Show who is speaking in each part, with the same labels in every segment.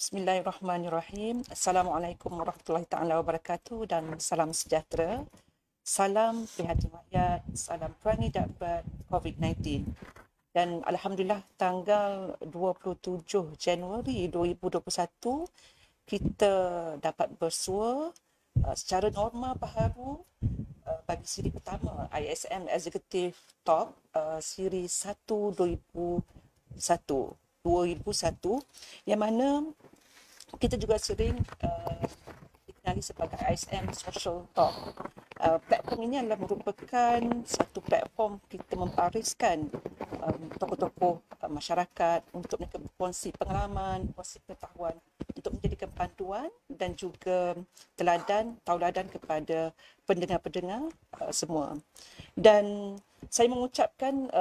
Speaker 1: Bismillahirrahmanirrahim. Assalamualaikum warahmatullahi taala wabarakatuh dan salam sejahtera. Salam prihatin rakyat, salam perangi darurat COVID-19. Dan alhamdulillah tanggal 27 Januari 2021 kita dapat bersua secara norma baharu bagi siri pertama ISM Executive Talk siri 1 2001 yang mana kita juga sering dikenali sebagai ISM Social Talk. Platform ini adalah merupakan satu platform kita membariskan tokoh-tokoh masyarakat untuk mereka berkongsi pengalaman, berkongsi pengetahuan untuk menjadikan panduan dan juga tauladan kepada pendengar-pendengar semua. Dan saya mengucapkan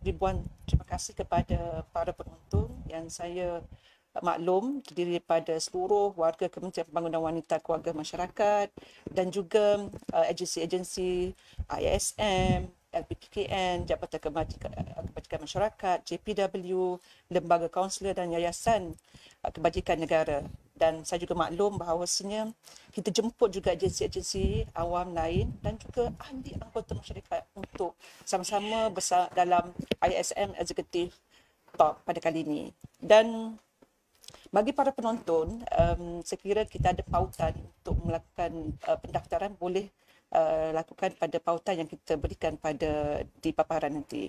Speaker 1: ribuan terima kasih kepada para penonton yang saya maklum terdiri daripada seluruh warga Kementerian Pembangunan Wanita Keluarga Masyarakat dan juga agensi-agensi ISM, LPKKN, Jabatan Kebajikan Masyarakat, JPW, lembaga kaunselor dan yayasan kebajikan negara. Dan saya juga maklum bahawasanya kita jemput juga agensi-agensi awam lain dan juga ahli anggota masyarakat untuk sama-sama dalam ISM Executive Talk pada kali ini. Dan bagi para penonton, saya kira kita ada pautan untuk melakukan pendaftaran, boleh lakukan pada pautan yang kita berikan di paparan nanti.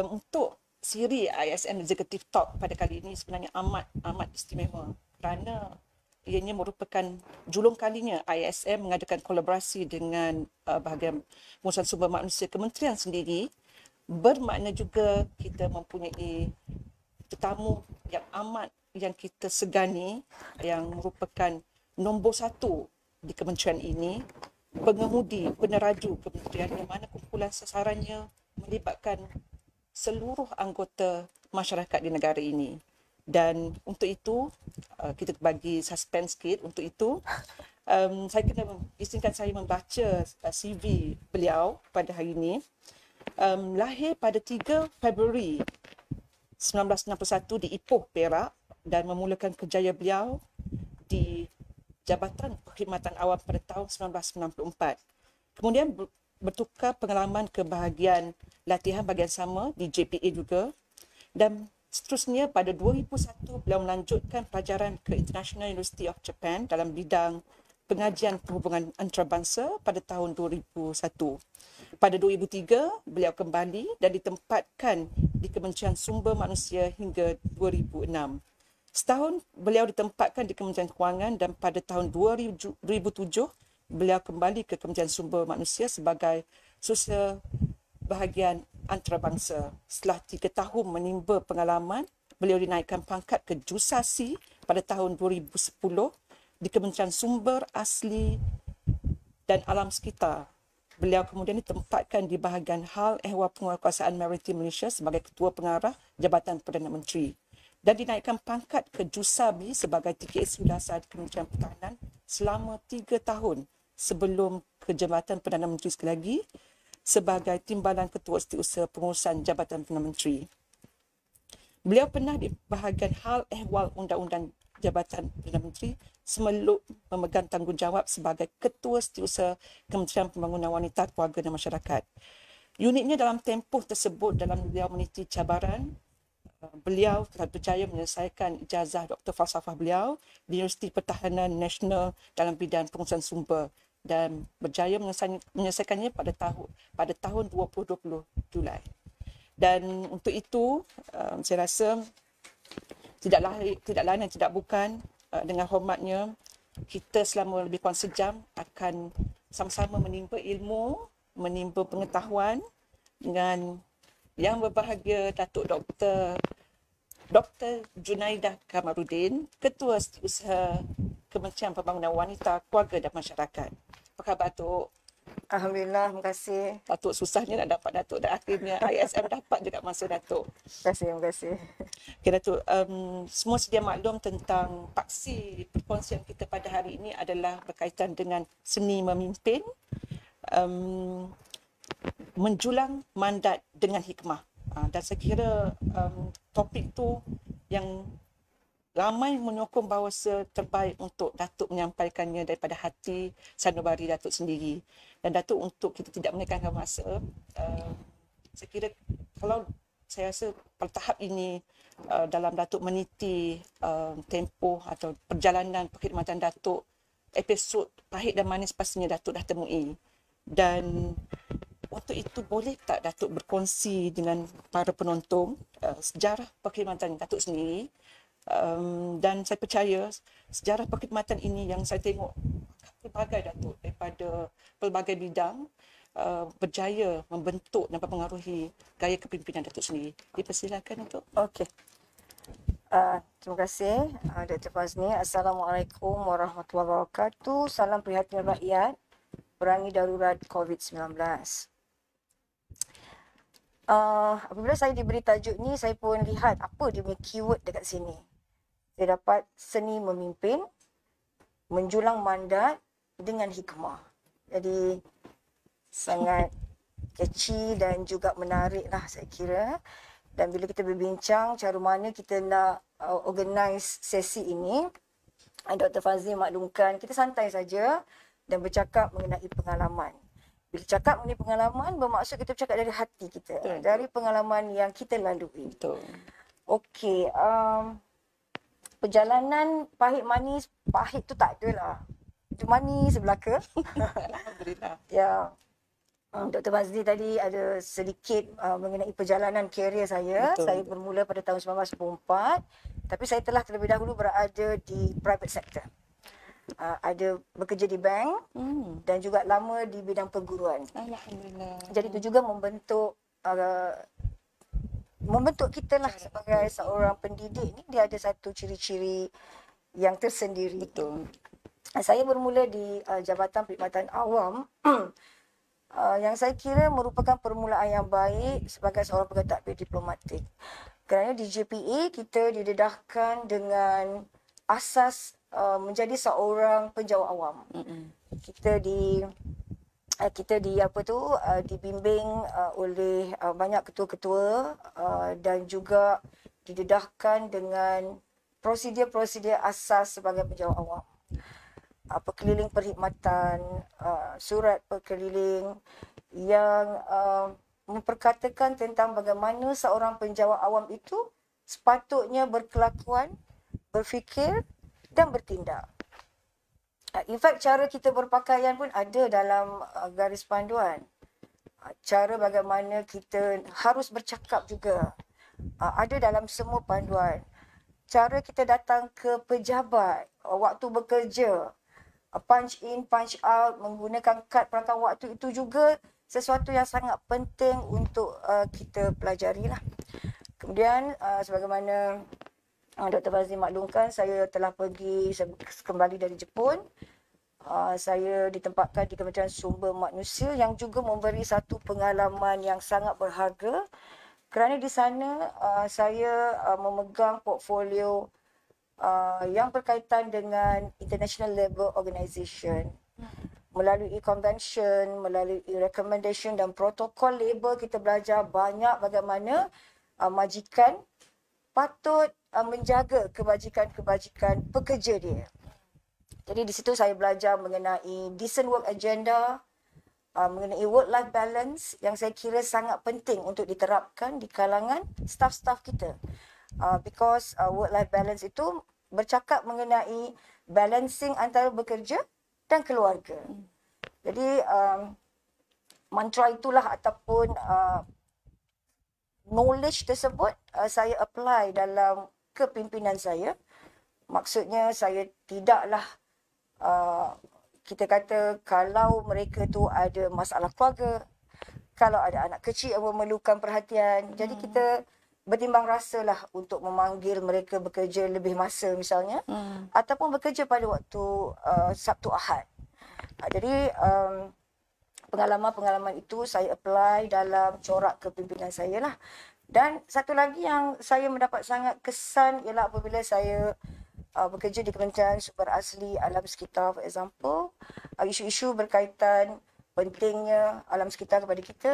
Speaker 1: Untuk siri ISM Executive Talk pada kali ini sebenarnya amat istimewa kerana ianya merupakan julung kalinya ISM mengadakan kolaborasi dengan bahagian pengurusan sumber manusia kementerian sendiri, bermakna juga kita mempunyai tetamu yang kita segani, yang merupakan nombor 1 di kementerian ini, pengemudi, peneraju kementerian yang mana kumpulan sasarannya melibatkan seluruh anggota masyarakat di negara ini. Dan untuk itu, kita bagi suspense sikit. Untuk itu, izinkan saya membaca CV beliau pada hari ini. Lahir pada 3 Februari 1961 di Ipoh, Perak, dan memulakan kerjaya beliau di Jabatan Perkhidmatan Awam pada tahun 1994. Kemudian bertukar pengalaman ke bahagian latihan bahagian sama di JPA juga, dan seterusnya pada 2001 beliau melanjutkan pelajaran ke International University of Japan dalam bidang pengajian perhubungan antarabangsa pada tahun 2001. Pada 2003, beliau kembali dan ditempatkan di Kementerian Sumber Manusia hingga 2006. Setahun beliau ditempatkan di Kementerian Kewangan dan pada tahun 2007 beliau kembali ke Kementerian Sumber Manusia sebagai Sosial Bahagian Antarabangsa. Setelah 3 tahun menimba pengalaman, beliau dinaikkan pangkat ke Jusasi pada tahun 2010 di Kementerian Sumber Asli dan Alam Sekitar. Beliau kemudian ditempatkan di bahagian Hal Ehwal Penguatkuasaan Maritim Malaysia sebagai Ketua Pengarah Jabatan Perdana Menteri dan dinaikkan pangkat ke Jusabi sebagai TKSU Dasar di Kementerian Pertahanan selama 3 tahun sebelum ke Jabatan Perdana Menteri sekali lagi sebagai Timbalan Ketua Setiausaha Pengurusan Jabatan Perdana Menteri. Beliau pernah di bahagian Hal Ehwal Undang-Undang Jabatan Perdana Menteri sebelum memegang tanggungjawab sebagai Ketua Setiausaha Kementerian Pembangunan Wanita, Keluarga dan Masyarakat. Uniknya dalam tempoh tersebut, dalam beliau meniti cabaran, beliau telah berjaya menyelesaikan ijazah Dr. Falsafah beliau di Universiti Pertahanan Nasional dalam bidang pengurusan sumber dan berjaya menyelesaikannya pada tahun 2020 Julai. Dan untuk itu, saya rasa tidak lain dan tidak bukan, dengan hormatnya kita selama lebih kurang sejam akan sama-sama menimba ilmu, menimba pengetahuan dengan yang berbahagia Datuk Dr. Junaidah Kamarudin, Ketua Setiausaha Kementerian Pembangunan Wanita, Keluarga dan Masyarakat. Apa khabar, Datuk?
Speaker 2: Alhamdulillah, terima kasih.
Speaker 1: Datuk susahnya nak dapat Datuk dan akhirnya ISM dapat juga masa Datuk.
Speaker 2: Terima kasih.
Speaker 1: Okay, Datuk, semua sedia maklum tentang paksi perkongsian kita pada hari ini adalah berkaitan dengan seni memimpin, menjulang mandat dengan hikmah. Dan saya kira topik tu yang ramai menyokong bahawa terbaik untuk Datuk menyampaikannya daripada hati sanubari Datuk sendiri. Dan Datuk, untuk kita tidak mengekankan masa, saya kira kalau saya rasa pada tahap ini dalam Datuk meniti tempoh atau perjalanan perkhidmatan Datuk, episod pahit dan manis pastinya Datuk dah temui. Dan untuk itu, boleh tak Datuk berkongsi dengan para penonton sejarah perkhidmatan Datuk sendiri? Dan saya percaya sejarah perkhidmatan ini yang saya tengok pelbagai Datuk daripada pelbagai bidang berjaya membentuk dan mempengaruhi gaya kepimpinan Datuk sendiri. Dipersilakan Datuk.
Speaker 2: Okey. Terima kasih Dr. Fazni. Assalamualaikum warahmatullahi wabarakatuh. Salam prihatin rakyat, perangi darurat COVID-19. Apabila saya diberi tajuk ni, saya pun lihat apa dia punya keyword dekat sini. Saya dapat seni memimpin, menjulang mandat dengan hikmah. Jadi sangat catchy dan juga menarik lah saya kira. Dan bila kita berbincang cara mana kita nak organize sesi ini, Dr. Fazli maklumkan kita santai saja dan bercakap mengenai pengalaman. Bila cakap mengenai pengalaman, bermaksud kita bercakap dari hati kita.
Speaker 1: Betul.
Speaker 2: Dari pengalaman yang kita lalui.
Speaker 1: Betul.
Speaker 2: Okey, perjalanan pahit manis, pahit tu tak ada lah. Itu manis belaka.
Speaker 1: Alhamdulillah.
Speaker 2: Ya, Dr. Fazli tadi ada sedikit mengenai perjalanan karier saya.
Speaker 1: Betul.
Speaker 2: Saya bermula pada tahun 1994, tapi saya telah terlebih dahulu berada di private sector. Ada bekerja di bank dan juga lama di bidang perguruan.
Speaker 1: Alhamdulillah.
Speaker 2: Jadi itu juga membentuk kita lah sebagai seorang pendidik ni, dia ada satu ciri-ciri yang tersendiri.
Speaker 1: Betul.
Speaker 2: Saya bermula di Jabatan Perkhidmatan Awam yang saya kira merupakan permulaan yang baik sebagai seorang pegawai tadbir diplomatik. Kerana di JPA kita didedahkan dengan asas menjadi seorang penjawat awam. Kita dibimbing oleh banyak ketua-ketua dan juga didedahkan dengan prosedur-prosedur asas sebagai penjawat awam. Perkeliling perkhidmatan, surat perkeliling yang memperkatakan tentang bagaimana seorang penjawat awam itu sepatutnya berkelakuan, berfikir dan bertindak. In fact, cara kita berpakaian pun ada dalam garis panduan. Cara bagaimana kita harus bercakap juga ada dalam semua panduan. Cara kita datang ke pejabat, waktu bekerja, punch in, punch out, menggunakan kad perakam waktu, itu juga sesuatu yang sangat penting untuk kita pelajari lah. Kemudian sebagaimana Dr. Fazli maklumkan, saya telah kembali dari Jepun. Saya ditempatkan di Kementerian Sumber Manusia yang juga memberi satu pengalaman yang sangat berharga. Kerana di sana saya memegang portfolio yang berkaitan dengan international level organisation. Melalui convention, melalui recommendation dan protokol label, kita belajar banyak bagaimana majikan patut menjaga kebajikan-kebajikan pekerja dia. Jadi di situ saya belajar mengenai decent work agenda, mengenai work-life balance yang saya kira sangat penting untuk diterapkan di kalangan staff-staff kita. Because work-life balance itu bercakap mengenai balancing antara bekerja dan keluarga. Jadi mantra itulah ataupun knowledge tersebut saya apply dalam kepimpinan saya. Maksudnya saya tidaklah kita kata kalau mereka tu ada masalah keluarga, kalau ada anak kecil yang memerlukan perhatian, jadi kita bertimbang rasalah untuk memanggil mereka bekerja lebih masa misalnya, ataupun bekerja pada waktu Sabtu Ahad. Jadi pengalaman-pengalaman itu saya apply dalam corak kepimpinan saya lah. Dan satu lagi yang saya mendapat sangat kesan ialah apabila saya bekerja di Kementerian Sumber Asli Alam Sekitar, for example, isu-isu berkaitan pentingnya alam sekitar kepada kita.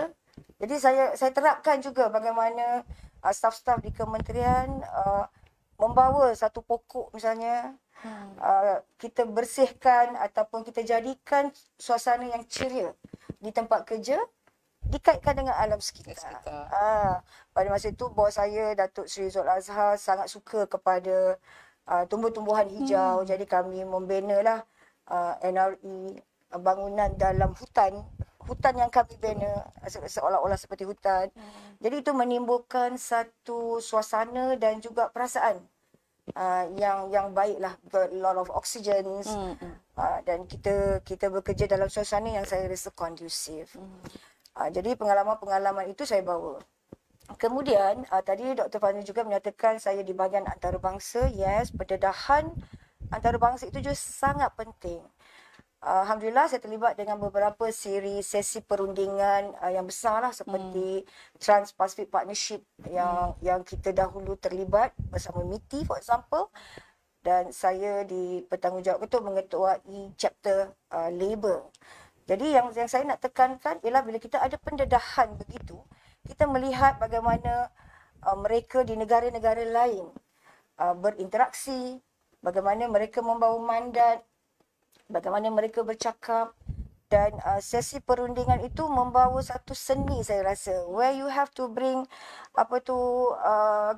Speaker 2: Jadi saya terapkan juga bagaimana staf-staf di kementerian membawa satu pokok misalnya, kita bersihkan ataupun kita jadikan suasana yang ceria di tempat kerja, dikaitkan dengan alam sekitar. Pada masa itu bos saya Datuk Seri Zul Azhar sangat suka kepada tumbuh-tumbuhan hijau. Jadi kami membinalah NRE, bangunan dalam hutan yang kami bina seolah-olah seperti hutan. Jadi itu menimbulkan satu suasana dan juga perasaan yang baiklah, got a lot of oxygen, dan kita bekerja dalam suasana yang saya rasa kondusif. Jadi pengalaman-pengalaman itu saya bawa. Kemudian tadi Dr. Fazlin juga menyatakan saya di bahagian antarabangsa. Yes, pendedahan antarabangsa itu juga sangat penting. Alhamdulillah saya terlibat dengan beberapa sesi perundingan yang besarlah seperti Trans-Pacific Partnership yang kita dahulu terlibat bersama MITI for example, dan saya dipertanggungjawabkan untuk mengetuai chapter Labour. Jadi yang saya nak tekankan ialah bila kita ada pendedahan begitu, kita melihat bagaimana mereka di negara-negara lain berinteraksi, bagaimana mereka membawa mandat, bagaimana mereka bercakap, dan sesi perundingan itu membawa satu seni saya rasa, where you have to bring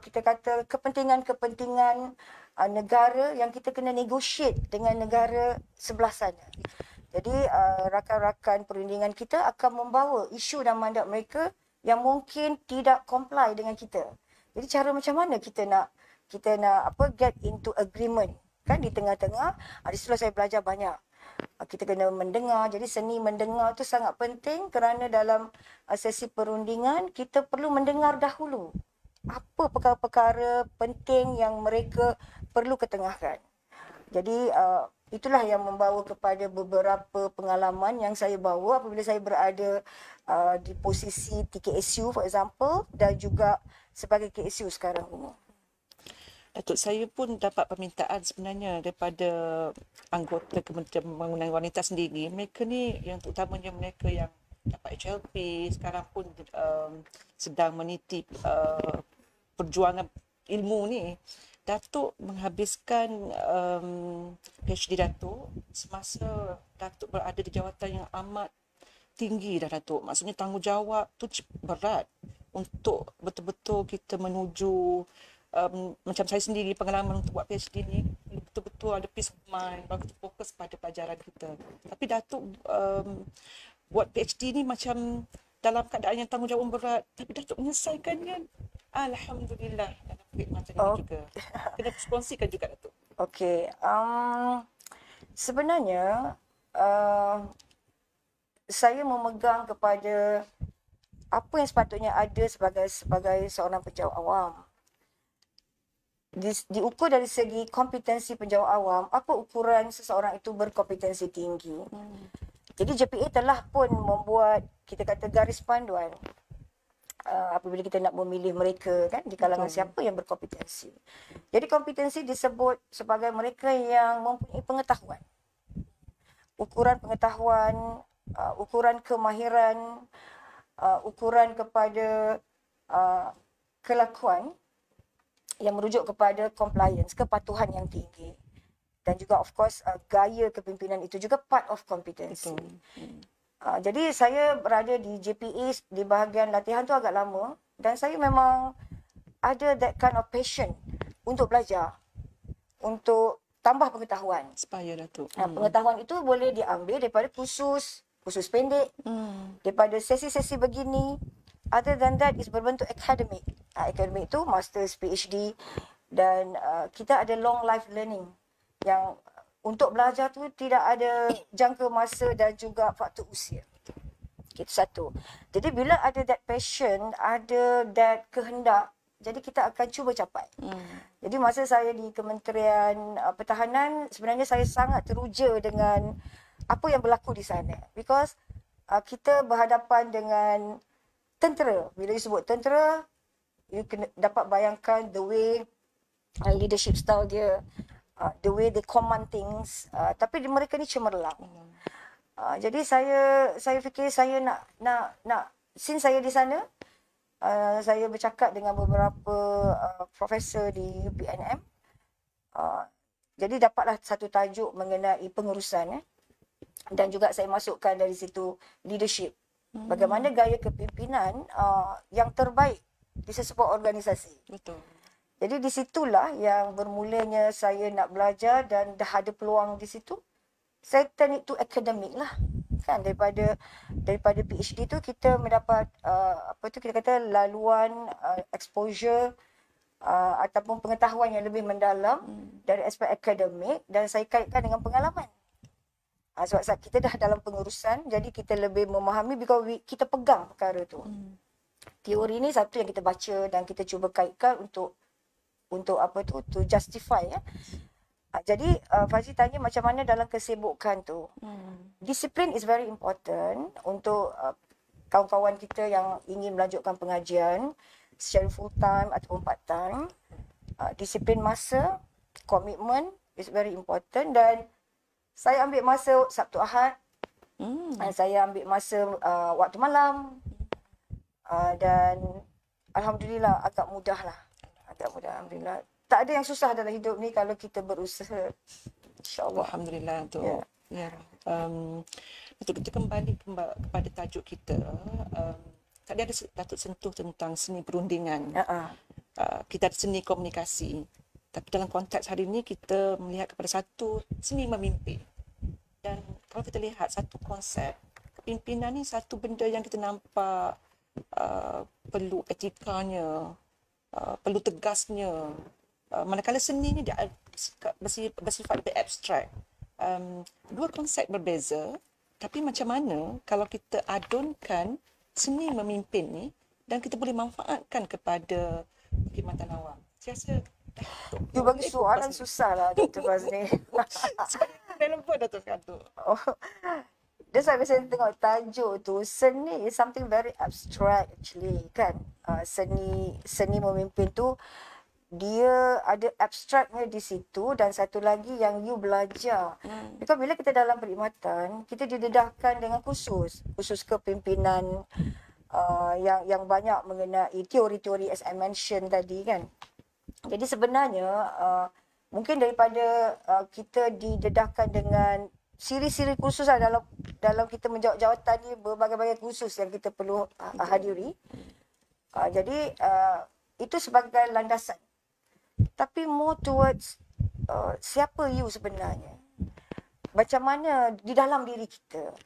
Speaker 2: kita kata kepentingan-kepentingan negara yang kita kena negotiate dengan negara sebelah sana. Jadi rakan-rakan perundingan kita akan membawa isu dan mandat mereka yang mungkin tidak comply dengan kita. Jadi cara macam mana kita nak get into agreement, kan, di tengah-tengah. Di situ saya belajar banyak. Kita kena mendengar. Jadi seni mendengar tu sangat penting, kerana dalam sesi perundingan kita perlu mendengar dahulu apa perkara-perkara penting yang mereka perlu ketengahkan. Jadi itulah yang membawa kepada beberapa pengalaman yang saya bawa apabila saya berada di posisi TKSU for example, dan juga sebagai KSU sekarang ini.
Speaker 1: Datuk, saya pun dapat permintaan sebenarnya daripada anggota Kementerian Pembangunan Wanita sendiri. Mereka ni yang terutamanya mereka yang dapat HLP sekarang pun sedang meniti perjuangan ilmu ni. Datuk menghabiskan PhD Datuk semasa Datuk berada di jawatan yang amat tinggi dah, Datuk. Maksudnya tanggungjawab tu berat untuk betul-betul kita menuju macam saya sendiri pengalaman untuk buat PhD ni betul-betul ada peace of mind, baru kita fokus pada pelajaran kita. Tapi Datuk buat PhD ni macam dalam keadaan yang tanggungjawab berat, tapi Datuk menyelesaikannya alhamdulillah dalam perkhidmatan ini juga. Kena kongsikan juga, Datuk.
Speaker 2: Okey, sebenarnya saya memegang kepada apa yang sepatutnya ada sebagai seorang penjawat awam. Diukur dari segi kompetensi penjawat awam, apa ukuran seseorang itu berkompetensi tinggi. Jadi JPA telah pun membuat, kita kata, garis panduan apabila kita nak memilih mereka, kan, di kalangan siapa yang berkompetensi. Jadi kompetensi disebut sebagai mereka yang mempunyai pengetahuan. Ukuran pengetahuan, ukuran kemahiran, ukuran kepada kelakuan yang merujuk kepada compliance, kepatuhan yang tinggi. Dan juga of course gaya kepimpinan itu juga part of competency. Jadi saya berada di JPA di bahagian latihan tu agak lama, dan saya memang ada that kind of passion untuk belajar, untuk tambah pengetahuan.
Speaker 1: Supaya, Datuk.
Speaker 2: Pengetahuan itu boleh diambil daripada kursus pendek, daripada sesi-sesi begini. Other than that is berbentuk akademik. Akademik itu masters, PhD, dan kita ada long life learning yang untuk belajar tu tidak ada jangka masa dan juga faktor usia. Itu satu. Jadi bila ada that passion, ada that kehendak, jadi kita akan cuba capai. Jadi masa saya di Kementerian Pertahanan, sebenarnya saya sangat teruja dengan apa yang berlaku di sana. Because kita berhadapan dengan tentera. Bila disebut tentera, you kena dapat bayangkan the way leadership style dia, the way they command things, tapi mereka ni cemerlang. Jadi saya fikir saya nak since saya di sana, saya bercakap dengan beberapa profesor di UPNM, Jadi dapatlah satu tajuk mengenai pengurusan, dan juga saya masukkan dari situ leadership. Bagaimana gaya kepimpinan yang terbaik di sesebuah organisasi.
Speaker 1: Betul.
Speaker 2: Jadi di situlah yang bermulanya saya nak belajar dan dah ada peluang di situ. Saya turn it to academic lah. Kan daripada PhD tu kita mendapat kita kata laluan exposure ataupun pengetahuan yang lebih mendalam dari aspek akademik, dan saya kaitkan dengan pengalaman. Sebab kita dah dalam pengurusan, jadi kita lebih memahami because kita pegang perkara tu. Teori ni satu yang kita baca dan kita cuba kaitkan untuk to justify ya. Jadi Fazli tanya macam mana dalam kesibukan tu. Disiplin is very important untuk kawan-kawan kita yang ingin melanjutkan pengajian secara full time ataupun part time. Disiplin masa, komitmen is very important, dan saya ambil masa Sabtu Ahad. Saya ambil masa waktu malam. Dan alhamdulillah agak mudah lah. Alhamdulillah. Tak ada yang susah dalam hidup ni kalau kita berusaha. InsyaAllah.
Speaker 1: Alhamdulillah untuk
Speaker 2: Ya.
Speaker 1: untuk kita kembali kepada tajuk kita. Tadi ada Datuk sentuh tentang seni perundingan. Kita ada seni komunikasi. Tapi dalam konteks hari ini kita melihat kepada satu seni memimpin. Dan kalau kita lihat satu konsep, kepimpinan ni satu benda yang kita nampak perlu etikanya, perlu tegasnya. Manakala seni ni dia bersifat lebih abstrak. Dua konsep berbeza, tapi macam mana kalau kita adunkan seni memimpin ni dan kita boleh manfaatkan kepada perkhidmatan awam. Saya rasa
Speaker 2: You bagi soalan susah lah Dr. Fazli.
Speaker 1: Relevan Datuk Katu.
Speaker 2: That's why saya tengok tajuk tu, seni is something very abstract actually kan. Seni memimpin tu dia ada abstraknya di situ, dan satu lagi yang you belajar. Because bila kita dalam perkhidmatan, kita didedahkan dengan khusus kepimpinan yang banyak mengenai teori-teori as I mentioned tadi kan. Jadi sebenarnya mungkin daripada kita didedahkan dengan siri-siri khusus lah dalam kita menjawab jawatan ni, berbagai-bagai khusus yang kita perlu hadiri. Jadi itu sebagai landasan. Tapi more towards siapa you sebenarnya. Macam mana di dalam diri kita.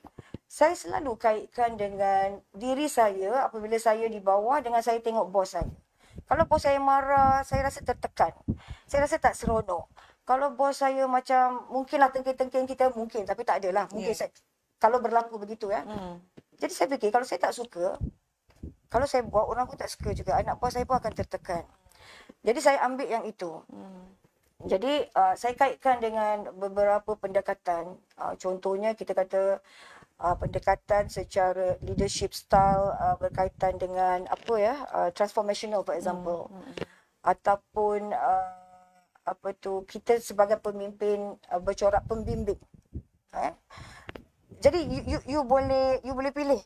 Speaker 2: Saya selalu kaitkan dengan diri saya apabila saya di bawah dengan saya tengok bos saya. Kalau bos saya marah, saya rasa tertekan. Saya rasa tak seronok. Kalau bos saya macam, mungkinlah tengking-tengking kita, mungkin. Tapi tak adalah. Mungkin kalau berlaku begitu ya. Jadi saya fikir, kalau saya tak suka, kalau saya buat, orang pun tak suka juga. Anak bos saya pun akan tertekan. Jadi saya ambil yang itu. Jadi saya kaitkan dengan beberapa pendekatan. Contohnya kita kata pendekatan secara leadership style berkaitan dengan transformational for example, ataupun kita sebagai pemimpin bercorak pembimbing. Jadi you boleh pilih.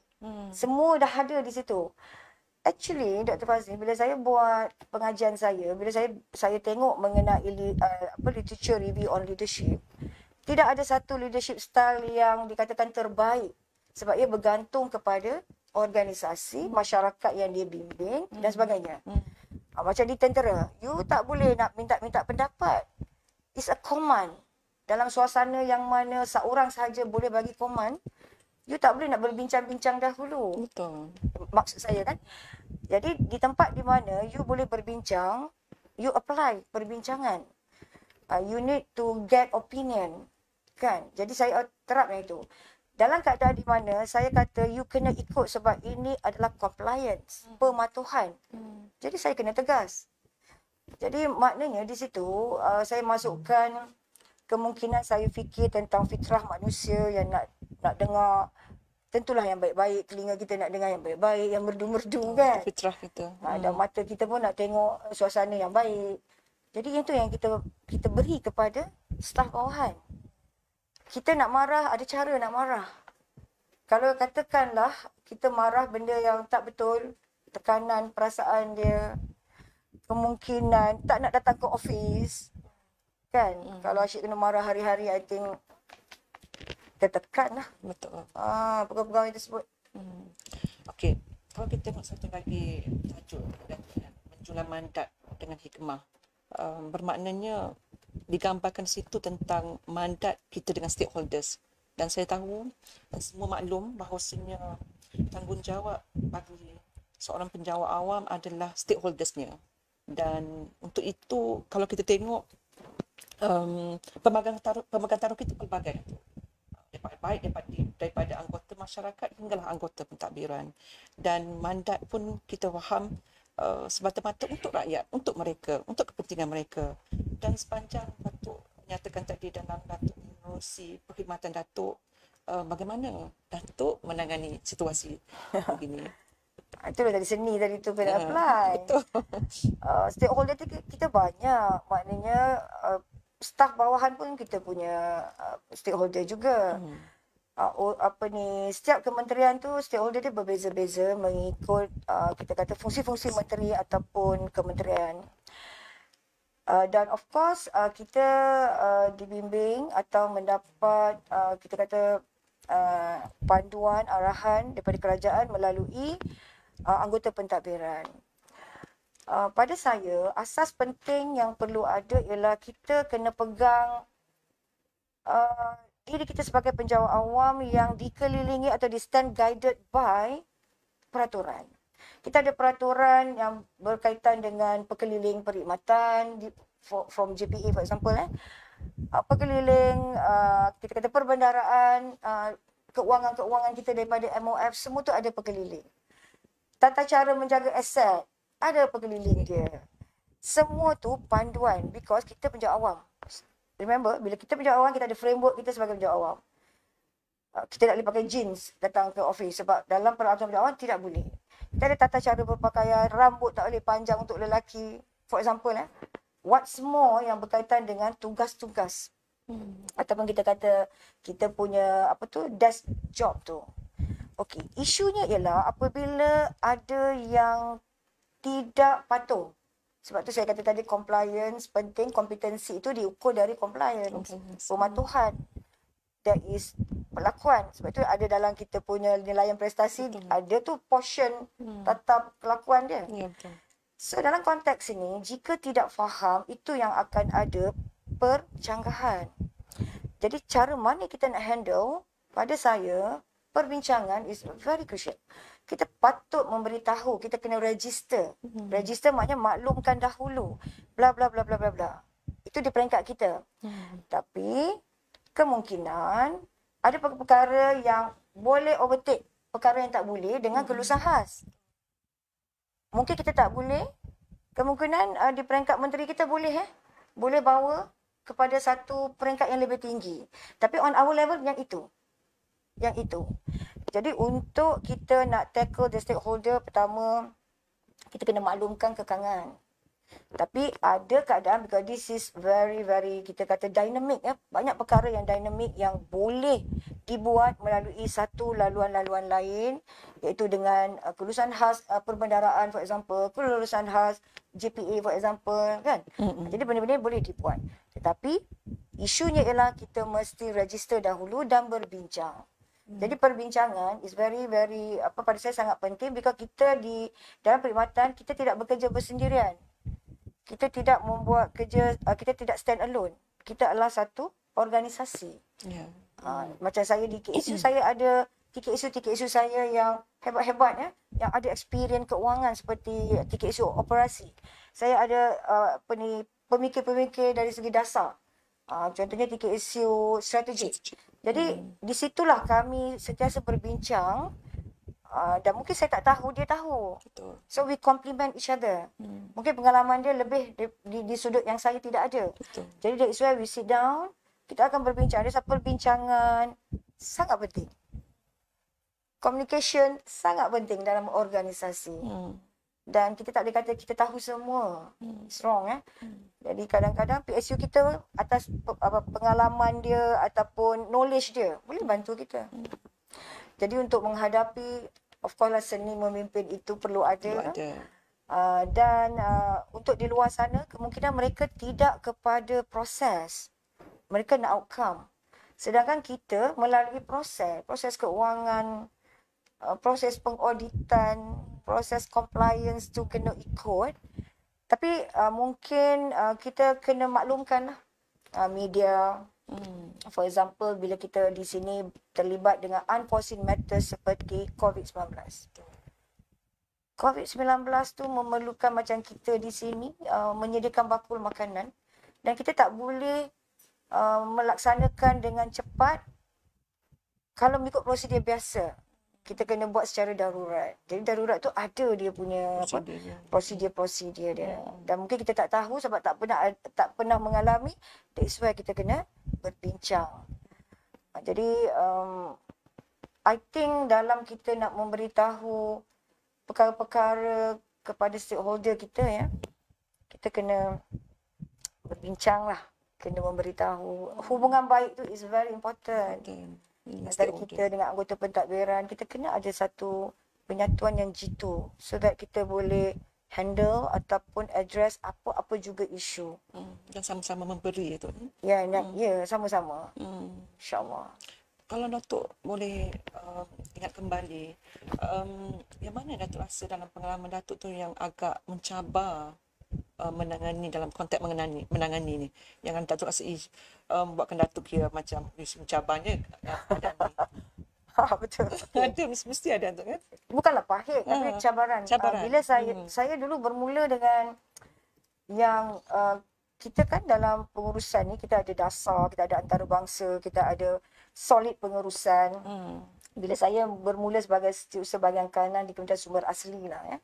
Speaker 2: Semua dah ada di situ. Actually Dr. Fazli, bila saya buat pengajian saya, bila saya tengok mengenai literature review on leadership, tidak ada satu leadership style yang dikatakan terbaik, sebab ia bergantung kepada organisasi, masyarakat yang dia bimbing dan sebagainya. Macam di tentera, you tak boleh nak minta pendapat. It's a command. Dalam suasana yang mana seorang sahaja boleh bagi command, you tak boleh nak berbincang-bincang dahulu.
Speaker 1: Betul.
Speaker 2: Maksud saya kan. Jadi di tempat di mana you boleh berbincang, you apply perbincangan. You need to get opinion. Kan? Jadi saya terapkan itu. Dalam keadaan di mana saya kata you kena ikut sebab ini adalah compliance, pematuhan. Jadi saya kena tegas. Jadi maknanya di situ saya masukkan kemungkinan saya fikir tentang fitrah manusia yang nak dengar, tentulah yang baik-baik, telinga kita nak dengar yang baik-baik, yang merdu-merdu kan.
Speaker 1: Fitrah kita.
Speaker 2: Dan mata kita pun nak tengok suasana yang baik. Jadi itu yang kita beri kepada staf bawahan. Kita nak marah, ada cara nak marah. Kalau katakanlah kita marah benda yang tak betul, tekanan perasaan dia, kemungkinan tak nak datang ke office, kan. Kalau asyik kena marah hari-hari, I think tertekan lah.
Speaker 1: Betul.
Speaker 2: Pegawai-pegawai tersebut.
Speaker 1: Okey, kalau kita tengok satu lagi tajuk menjual mandat dengan hikmah. Bermaknanya digambarkan situ tentang mandat kita dengan stakeholders. Dan saya tahu dan semua maklum bahawasanya tanggungjawab bagi seorang penjawat awam adalah stakeholdersnya. Dan untuk itu kalau kita tengok pemegang taruh kita pelbagai, baik daripada anggota masyarakat hinggalah anggota pentadbiran, dan mandat pun kita faham semata-mata untuk rakyat, untuk mereka, untuk kepentingan mereka. Dan sepanjang Datuk menyatakan tadi dalam Datuk menerusi perkhidmatan Datuk, bagaimana Datuk menangani situasi begini?
Speaker 2: Itulah tadi seni tadi tu kena apply.
Speaker 1: Betul.
Speaker 2: Stakeholder tu kita banyak. Maknanya staf bawahan pun kita punya stakeholder juga. Setiap kementerian tu stakeholder dia berbeza-beza mengikut kita kata fungsi-fungsi menteri ataupun kementerian. Dan of course kita dibimbing atau mendapat kita kata panduan arahan daripada kerajaan melalui anggota pentadbiran. Pada saya, asas penting yang perlu ada ialah kita kena pegang diri kita sebagai penjawat awam yang dikelilingi atau di stand guided by peraturan. Kita ada peraturan yang berkaitan dengan pekeliling perkhidmatan from JPA for example. Pekeliling, kita kata perbendaraan, keuangan-keuangan kita daripada MOF, semua tu ada pekeliling. Tata cara menjaga aset, ada pekeliling dia. Semua tu panduan because kita penjawat awam. Remember, bila kita penjawat awam, kita ada framework kita sebagai penjawat awam. Kita tak boleh pakai jeans datang ke office sebab dalam peraturan penjawat awam tidak boleh. Kita ada tata cara berpakaian, rambut tak boleh panjang untuk lelaki. For example, what's more yang berkaitan dengan tugas-tugas. Ataupun kita kata kita punya desk job tu. Okey, isunya ialah apabila ada yang tidak patuh. Sebab tu saya kata tadi compliance penting, kompetensi itu diukur dari compliance. Pematuhan. That is perlakuan. Sebab tu ada dalam kita punya nilaian prestasi, ada tu portion tata kelakuan dia.
Speaker 1: Ya, betul.
Speaker 2: So dalam konteks ini, jika tidak faham, itu yang akan ada percanggahan. Jadi cara mana kita nak handle, pada saya, perbincangan is very crucial. Kita patut memberitahu, kita kena register. Register maknanya maklumkan dahulu. Bla bla bla bla bla bla. Itu di peringkat kita. Tapi kemungkinan ada perkara yang boleh overtake perkara yang tak boleh dengan kelulusan khas. Mungkin kita tak boleh, kemungkinan di peringkat menteri kita boleh boleh bawa kepada satu peringkat yang lebih tinggi. Tapi on our level yang itu. Yang itu. Jadi untuk kita nak tackle the stakeholder, pertama kita kena maklumkan kekangan. Tapi ada keadaan because this is very kita kata dynamic banyak perkara yang dynamic yang boleh dibuat melalui satu laluan-laluan lain, iaitu dengan kelulusan khas perbendaraan for example, kelulusan khas JPA for example kan. Jadi benda-benda boleh dibuat. Tetapi isunya ialah kita mesti register dahulu dan berbincang. Jadi perbincangan is very pada saya sangat penting because kita di dalam perkhidmatan kita tidak bekerja bersendirian. Kita tidak membuat kerja, kita tidak stand alone. Kita adalah satu organisasi. Macam saya di KSU, saya ada TKSU saya yang hebat-hebat yang ada experience keuangan seperti TKSU operasi. Saya ada pemikir-pemikir dari segi dasar. Contohnya TKSU strategik. Jadi di situlah kami sentiasa berbincang. Dan mungkin saya tak tahu, dia tahu.
Speaker 1: Betul.
Speaker 2: So we complement each other. Mungkin pengalaman dia lebih di sudut yang saya tidak ada.
Speaker 1: Betul.
Speaker 2: Jadi that's why we sit down, kita akan berbincang. Ada satu perbincangan sangat penting. Communication sangat penting dalam organisasi. Dan kita tak boleh kata kita tahu semua. It's wrong Jadi kadang-kadang PSU kita atas pengalaman dia ataupun knowledge dia boleh bantu kita. Jadi untuk menghadapi, of course lah seni memimpin itu perlu ada. Dan untuk di luar sana, kemungkinan mereka tidak kepada proses. Mereka nak outcome. Sedangkan kita melalui proses keuangan, proses pengauditan, proses compliance tu kena ikut. Tapi mungkin kita kena maklumkan lah media. For example, bila kita di sini terlibat dengan unforeseen matters seperti COVID-19. COVID-19 tu memerlukan macam kita di sini menyediakan bakul makanan dan kita tak boleh melaksanakan dengan cepat kalau mengikut prosedur biasa. Kita kena buat secara darurat. Jadi darurat tu ada dia punya prosedur dia. Dan mungkin kita tak tahu sebab tak pernah mengalami. That's why kita kena berbincang. Jadi I think dalam kita nak memberitahu perkara-perkara kepada stakeholder kita ya, kita kena berbincang lah. Kena memberitahu. Hubungan baik tu is very important. Antara kita dengan anggota pentadbiran, kita kena ada satu penyatuan yang jitu so that kita boleh handle ataupun address apa-apa juga isu.
Speaker 1: Dan sama-sama memberi itu.
Speaker 2: Ya, sama-sama. InsyaAllah.
Speaker 1: Kalau Datuk boleh ingat kembali, yang mana Datuk rasa dalam pengalaman Datuk tu yang agak mencabar menangani dalam konteks menangani ni, yang Datuk rasa buatkan Datuk kira macam mencabarnya keadaan ni.
Speaker 2: Betul.
Speaker 1: Ada, mesti ada Datuk kan?
Speaker 2: Bukanlah pahit, tapi cabaran. Bila saya dulu bermula dengan yang kita kan dalam pengurusan ni, kita ada dasar, kita ada antarabangsa, kita ada solid pengurusan. Bila saya bermula sebagai setiausaha bahagian kanan di Kementerian Sumber Asli lah ya.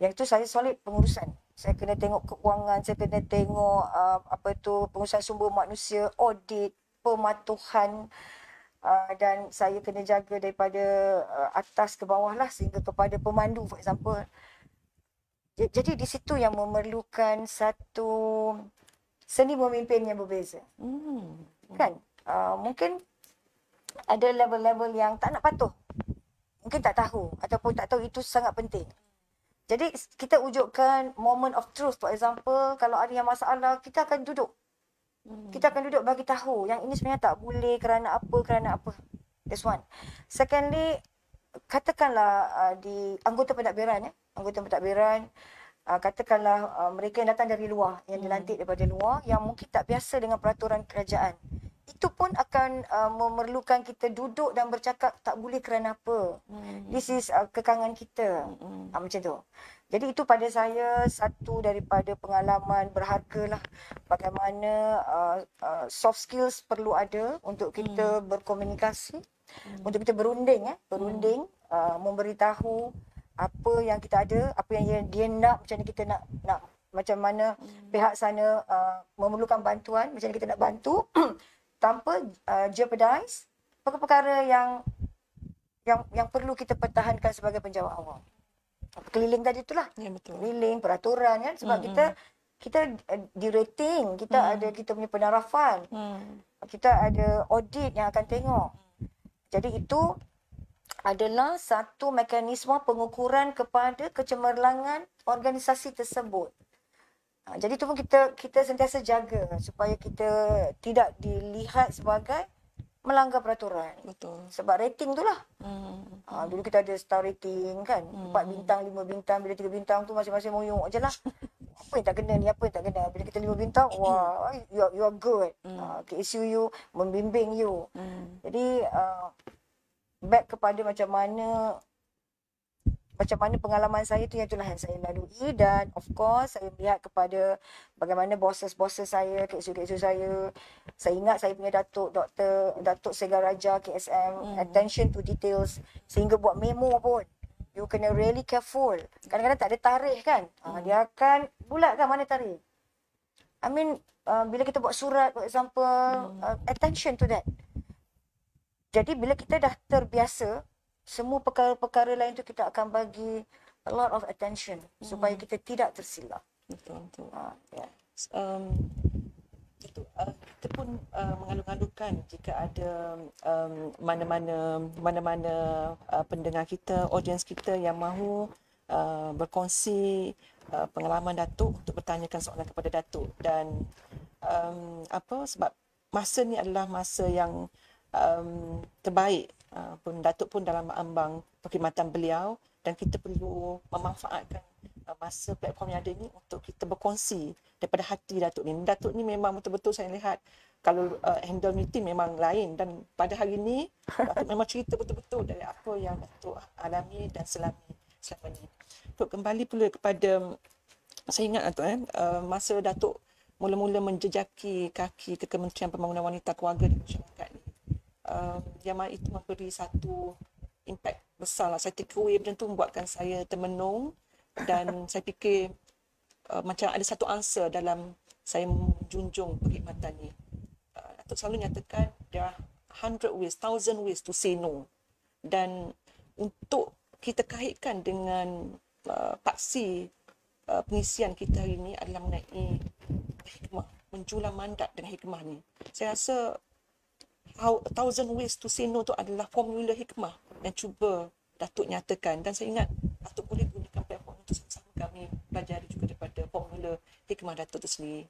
Speaker 2: Yang itu saya solid pengurusan. Saya kena tengok keuangan, saya kena tengok pengurusan sumber manusia, audit, pematuhan, dan saya kena jaga daripada atas ke bawah lah sehingga kepada pemandu for example. Jadi di situ yang memerlukan satu seni memimpin yang berbeza. Kan? Mungkin ada level-level yang tak nak patuh. Mungkin tak tahu ataupun tak tahu itu sangat penting. Jadi kita wujudkan moment of truth. For example, kalau ada yang masalah, kita akan duduk. Kita akan duduk bagi tahu yang ini sebenarnya tak boleh kerana apa. That's one. Secondly, katakanlah di anggota pentadbiran ya. Anggota pentadbiran, katakanlah mereka yang datang dari luar, yang dilantik daripada luar, yang mungkin tak biasa dengan peraturan kerajaan. Itu pun akan memerlukan kita duduk dan bercakap tak boleh kerana apa. This is kekangan kita. Macam tu. Jadi itu pada saya satu daripada pengalaman berharga lah. Bagaimana soft skills perlu ada untuk kita berkomunikasi. Untuk kita berunding. Memberitahu apa yang kita ada, apa yang dia nak, macam mana kita nak macam mana pihak sana memerlukan bantuan, macam mana kita nak bantu. Tanpa jeopardize perkara-perkara yang perlu kita pertahankan sebagai penjawat awam. Keliling tadi itulah. Ya, betul. Keliling, peraturan kan. Sebab kita di rating, kita ada kita punya penarafan. Kita ada audit yang akan tengok. Jadi itu adalah satu mekanisme pengukuran kepada kecemerlangan organisasi tersebut. Jadi itu pun kita sentiasa jaga supaya kita tidak dilihat sebagai melanggar peraturan. Betul. Sebab rating tu lah. Dulu kita ada star rating kan. 4 bintang, 5 bintang. Bila 3 bintang tu masing-masing moyong je lah. Apa yang tak kena ni, apa yang tak kena. Bila kita 5 bintang, wah, you are good. KSU you membimbing you. Jadi back kepada macam mana pengalaman saya tu, yang itulah yang saya lalui. Dan of course saya melihat kepada bagaimana bosses saya, KSU saya. Saya ingat saya punya Datuk Segaraja KSM, attention to details, sehingga buat memo pun. You kena really careful. Kadang-kadang tak ada tarikh kan. Dia akan bulatkan mana tarikh. I mean, bila kita buat surat for example, attention to that. Jadi bila kita dah terbiasa, semua perkara-perkara lain tu kita akan bagi a lot of attention supaya kita tidak tersilap. Betul.
Speaker 1: Kita pun mengalu-alukan jika ada mana-mana pendengar kita, audiens kita yang mahu berkongsi pengalaman Datuk untuk bertanyakan soalan kepada Datuk. Dan sebab masa ni adalah masa yang terbaik pun Datuk pun dalam ambang perkhidmatan beliau, dan kita perlu memanfaatkan masa platform yang ada ni untuk kita berkongsi daripada hati Datuk ni. Datuk ni memang betul-betul saya lihat kalau handle meeting memang lain, dan pada hari ni Datuk memang cerita betul-betul dari apa yang Datuk alami dan selama ni. Untuk kembali pula kepada, saya ingat Datuk masa Datuk mula-mula menjejaki kaki ke Kementerian Pembangunan Wanita Keluarga dan Masyarakat ni, yang mana itu memberi satu impact besar lah. Saya take away benda tu membuatkan saya termenung, dan saya fikir macam ada satu answer dalam saya menjunjung perkhidmatan ni. Datuk selalu nyatakan there are 100 ways, 1000 ways to say no. Dan untuk kita kaitkan dengan paksi pengisian kita hari ini adalah mengenai hikmah, menjulang mandat dengan hikmah ni. Saya rasa 1000 ways to say no tu adalah formula hikmah yang cuba Datuk nyatakan, dan saya ingat Datuk boleh gunakan platform untuk sama-sama kami pelajari juga daripada formula hikmah Datuk tu sendiri.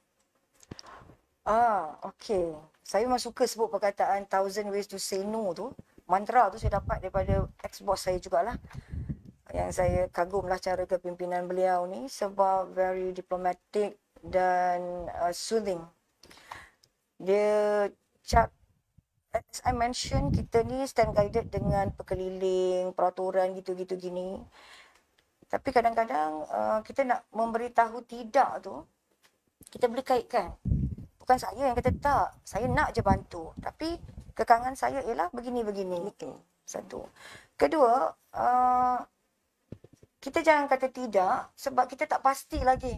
Speaker 2: Okey. Saya memang suka sebut perkataan 1000 ways to say no tu. Mantra tu saya dapat daripada ex-boss saya jugalah. Yang saya kagumlah cara kepimpinan beliau ni, sebab very diplomatic dan soothing. Dia as I mention, kita ni stand guided dengan perkeliling, peraturan gitu-gitu gini. Tapi kadang-kadang kita nak memberitahu tidak tu, kita boleh kaitkan. Bukan saya yang kata tak, saya nak je bantu. Tapi kekangan saya ialah begini-begini.
Speaker 1: Betul.
Speaker 2: Satu. Kedua, kita jangan kata tidak sebab kita tak pasti lagi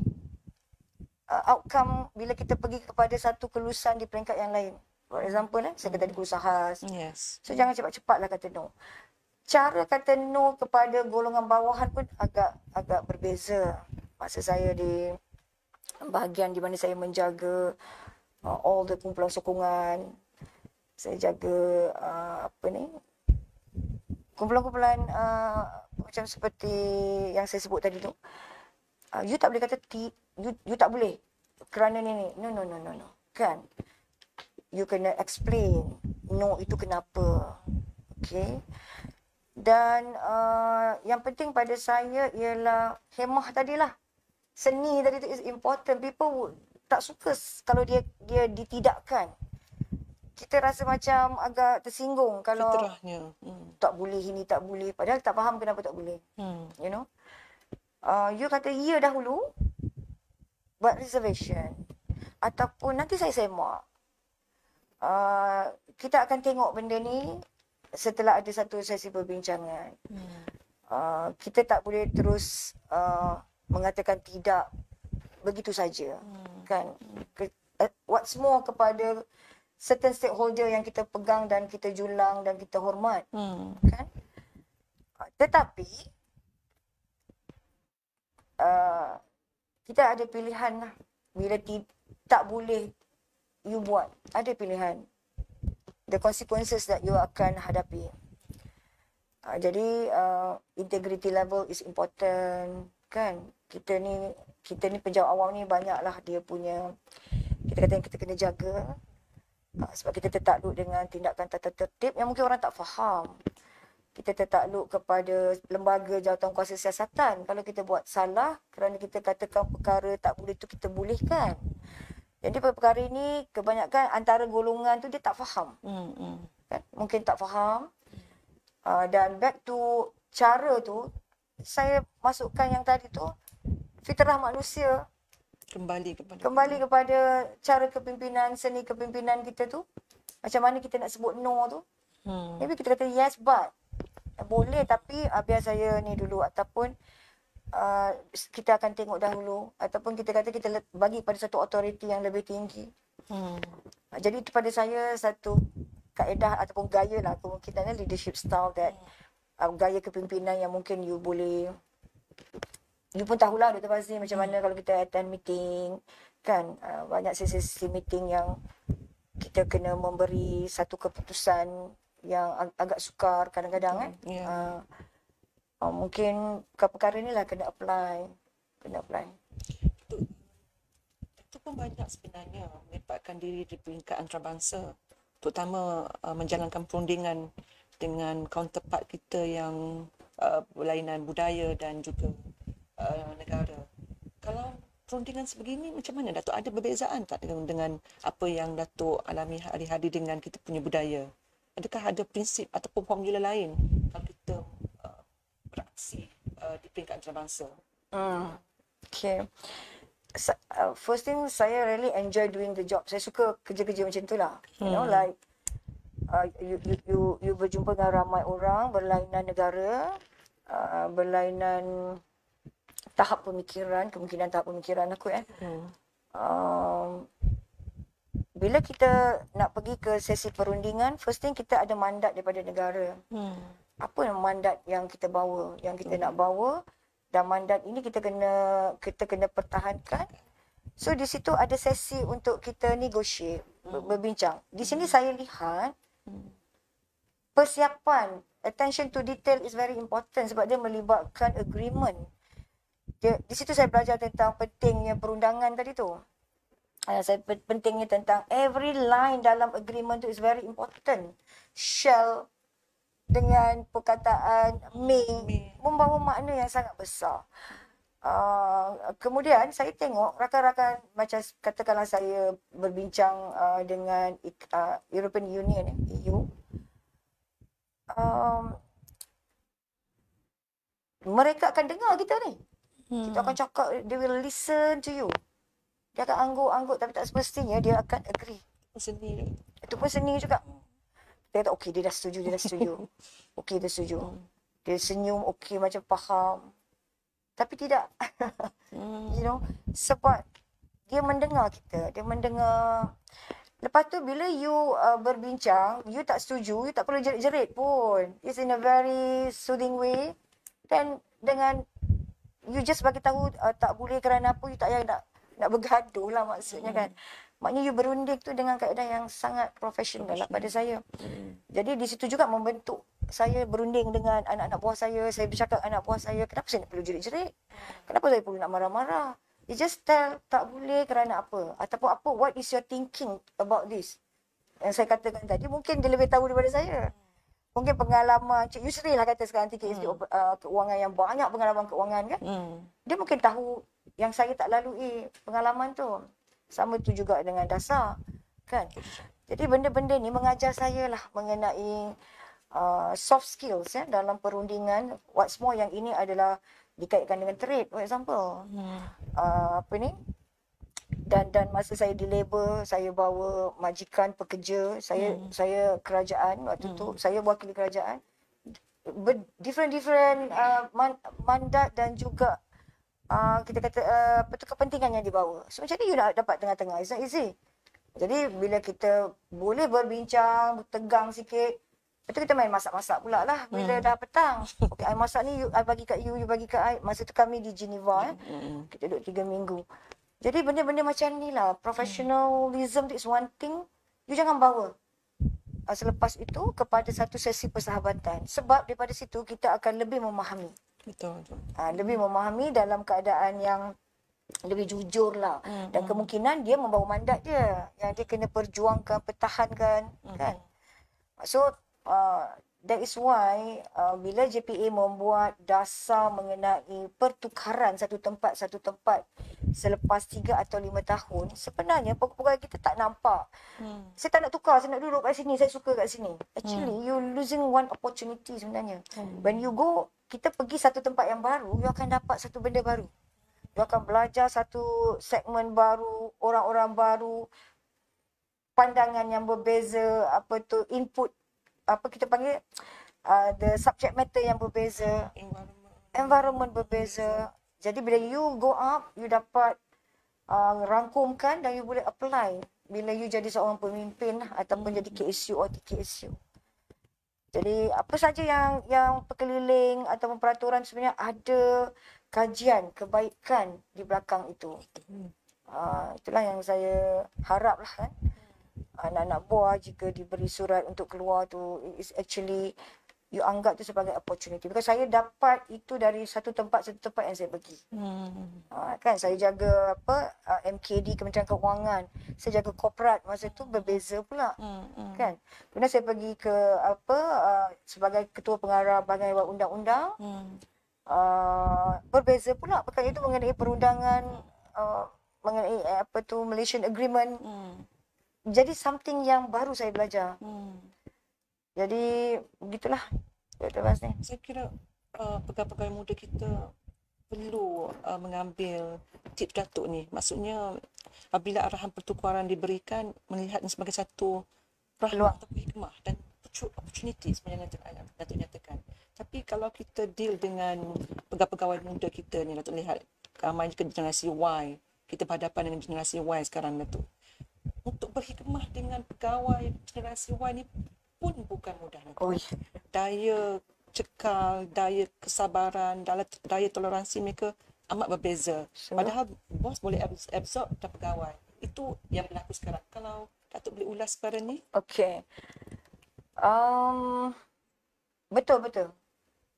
Speaker 2: outcome bila kita pergi kepada satu kelulusan di peringkat yang lain. For example, saya kata di Khas.
Speaker 1: Yes.
Speaker 2: So jangan cepat-cepatlah kata no. Cara kata no kepada golongan bawahan pun agak berbeza. Masa saya di bahagian di mana saya menjaga all the kumpulan sokongan, saya jaga kumpulan-kumpulan macam seperti yang saya sebut tadi tu. You tak boleh kata you tak boleh kerana ni. No. Kan? You kena explain no itu kenapa. Okay? Dan yang penting pada saya ialah hemah tadilah. Seni tadi tu is important. People tak suka kalau dia ditidakkan. Kita rasa macam agak tersinggung kalau
Speaker 1: Fitrahnya.
Speaker 2: tak boleh ini, tak boleh. Padahal tak faham kenapa tak boleh. You know? You kata ya dahulu, buat reservation. Ataupun nanti saya semak. Kita akan tengok benda ni setelah ada satu sesi perbincangan. Kita tak boleh terus mengatakan tidak begitu saja. Kan? What's more kepada certain stakeholder yang kita pegang dan kita julang dan kita hormat. Kan? Tetapi kita ada pilihan lah. Bila tak boleh you buat, ada pilihan. The consequences that you akan hadapi. Jadi integrity level is important. Kan? Kita ni penjawat awam ni banyaklah dia punya, kita kata yang kita kena jaga. Sebab kita tertakluk dengan tindakan tata tertib yang mungkin orang tak faham. Kita tertakluk kepada lembaga jawatankuasa siasatan. Kalau kita buat salah kerana kita katakan perkara tak boleh tu kita bolehkan. Jadi perkara ini kebanyakan antara golongan tu dia tak faham. Kan? Mungkin tak faham. Dan back to cara tu, saya masukkan yang tadi tu, fitrah manusia. Kembali kepada cara kepimpinan, seni kepimpinan kita tu. Macam mana kita nak sebut no tu. Maybe kita kata yes but. Boleh tapi biar saya ni dulu. Ataupun kita akan tengok dahulu. Ataupun kita kata kita bagi pada satu authority yang lebih tinggi. Jadi itu pada saya satu kaedah ataupun gaya lah. Kemungkinan leadership style that gaya kepimpinan yang mungkin you boleh, you pun tahulah Dr. Fazli macam mana kalau kita attend meeting. Kan banyak sesi meeting yang kita kena memberi satu keputusan yang agak sukar kadang-kadang kan. Mungkin perkara ni lah kena apply.
Speaker 1: Itu pun banyak sebenarnya melibatkan diri di peringkat antarabangsa, terutama menjalankan perundingan dengan counterpart kita yang berlainan budaya dan juga negara. Kalau perundingan sebegini macam mana Datuk? Ada perbezaan tak dengan apa yang Datuk alami hari-hari dengan kita punya budaya? Adakah ada prinsip ataupun formula lain kalau kita beraksi di peringkat antarabangsa?
Speaker 2: Okay. First thing, saya really enjoy doing the job. Saya suka kerja-kerja macam tu lah. You know, like you berjumpa dengan ramai orang, berlainan negara, berlainan tahap pemikiran, kemungkinan tahap pemikiran aku bila kita nak pergi ke sesi perundingan, first thing kita ada mandat daripada negara. Apa mandat yang kita bawa, yang kita nak bawa, dan mandat ini kita kena pertahankan. So di situ ada sesi untuk kita negotiate, berbincang. Di sini saya lihat persiapan, attention to detail is very important sebab dia melibatkan agreement. Di situ saya belajar tentang pentingnya perundangan tadi tu. Pentingnya tentang every line dalam agreement tu is very important. Shall dengan perkataan may membawa makna yang sangat besar. Kemudian saya tengok rakan-rakan, macam katakanlah saya berbincang dengan European Union, EU. Mereka akan dengar kita ni. Kita akan cakap, they will listen to you. Dia akan angguk-angguk tapi tak semestinya dia akan agree.
Speaker 1: Seni.
Speaker 2: Itu pun seni juga. Dia kata, okey, dia dah setuju. Okey, dia setuju. Dia senyum, okey, macam faham. Tapi tidak. You know, sebab dia mendengar kita. Dia mendengar. Lepas tu, bila you berbincang, you tak setuju, you tak perlu jerit-jerit pun. It's in a very soothing way. Dan dengan you just bagi tahu tak boleh kerana apa, you tak payah nak bergaduh lah maksudnya kan. Maknanya you berunding tu dengan keadaan yang sangat profesional lah pada saya. Jadi di situ juga membentuk saya berunding dengan anak-anak buah saya. Saya bercakap anak buah saya, kenapa saya nak perlu jerit-jerit? Kenapa saya perlu nak marah-marah? You just tell tak boleh kerana apa. Ataupun apa, what is your thinking about this? Yang saya katakan tadi, mungkin dia lebih tahu daripada saya. Mungkin pengalaman Cik Yusri lah kata sekarang TKSD keuangan yang banyak pengalaman keuangan kan. Dia mungkin tahu yang saya tak lalui pengalaman tu. Sama tu juga dengan dasar kan. Jadi benda-benda ni mengajar saya lah mengenai soft skills dalam perundingan. What's more, yang ini adalah dikaitkan dengan trade, for example. Dan masa saya di labor, saya bawa majikan pekerja, saya kerajaan waktu tu, saya wakili kerajaan. Different mandat dan juga kita kata kepentingan yang dibawa. So macam ni you nak dapat tengah-tengah. It's not easy. Jadi bila kita boleh berbincang, tegang sikit, lepas tu kita main masak-masak pula lah bila dah petang. Okay, I masak ni, I bagi kat you bagi kat I. Masa tu kami di Geneva kita duduk 3 minggu. Jadi benda-benda macam ni lah. Professionalism is one thing. You jangan bawa selepas itu kepada satu sesi persahabatan. Sebab daripada situ kita akan lebih memahami.
Speaker 1: Betul.
Speaker 2: Lebih memahami dalam keadaan yang lebih jujur lah. Dan kemungkinan dia membawa mandat dia yang dia kena perjuangkan, pertahankan kan. So that is why bila JPA membuat dasar mengenai pertukaran satu tempat selepas 3 atau 5 tahun, sebenarnya pegawai kita tak nampak. Saya tak nak tukar, saya nak duduk kat sini, saya suka kat sini. Actually, you losing one opportunity sebenarnya. When you go, kita pergi satu tempat yang baru, you akan dapat satu benda baru. You akan belajar satu segmen baru, orang-orang baru, pandangan yang berbeza, input, kita panggil the subject matter yang berbeza, environment berbeza. Jadi bila you go up, you dapat rangkumkan dan you boleh apply bila you jadi seorang pemimpin ataupun jadi KSU atau TKSU. Jadi apa saja yang perkeliling ataupun peraturan, sebenarnya ada kajian kebaikan di belakang itu. Itulah yang saya harap lah kan. Anak-anak buah jika diberi surat untuk keluar tu, is actually you anggap tu sebagai opportunity. Because saya dapat itu dari satu tempat yang saya pergi. Kan saya jaga MKD, Kementerian Keuangan. Saya jaga korporat, masa tu berbeza pula. Kan. Kemudian saya pergi ke sebagai ketua pengarah Badan Buat Undang-Undang. Berbeza pula, perkara itu mengenai perundangan, mengenai Malaysian Agreement. Jadi something yang baru saya belajar. Jadi begitulah Dr. Bas ni.
Speaker 1: Saya kira pegawai-pegawai muda kita perlu mengambil tips Datuk ni. Maksudnya apabila arahan pertukaran diberikan, melihat ini sebagai satu rahmah atau hikmah dan opportunity sebenarnya Datuk nyatakan. Tapi kalau kita deal dengan pegawai-pegawai muda kita ni, Datuk lihat ramai ke generasi Y, kita berhadapan dengan generasi Y sekarang, Datuk. Untuk berhikmah dengan pegawai generasi Y ni pun bukan mudah, Datuk. Daya cekal, daya kesabaran, daya toleransi mereka amat berbeza. Padahal bos boleh absorb dan pegawai. Itu yang berlaku sekarang. Kalau Datuk boleh ulas perkara ni?
Speaker 2: Okey. Betul.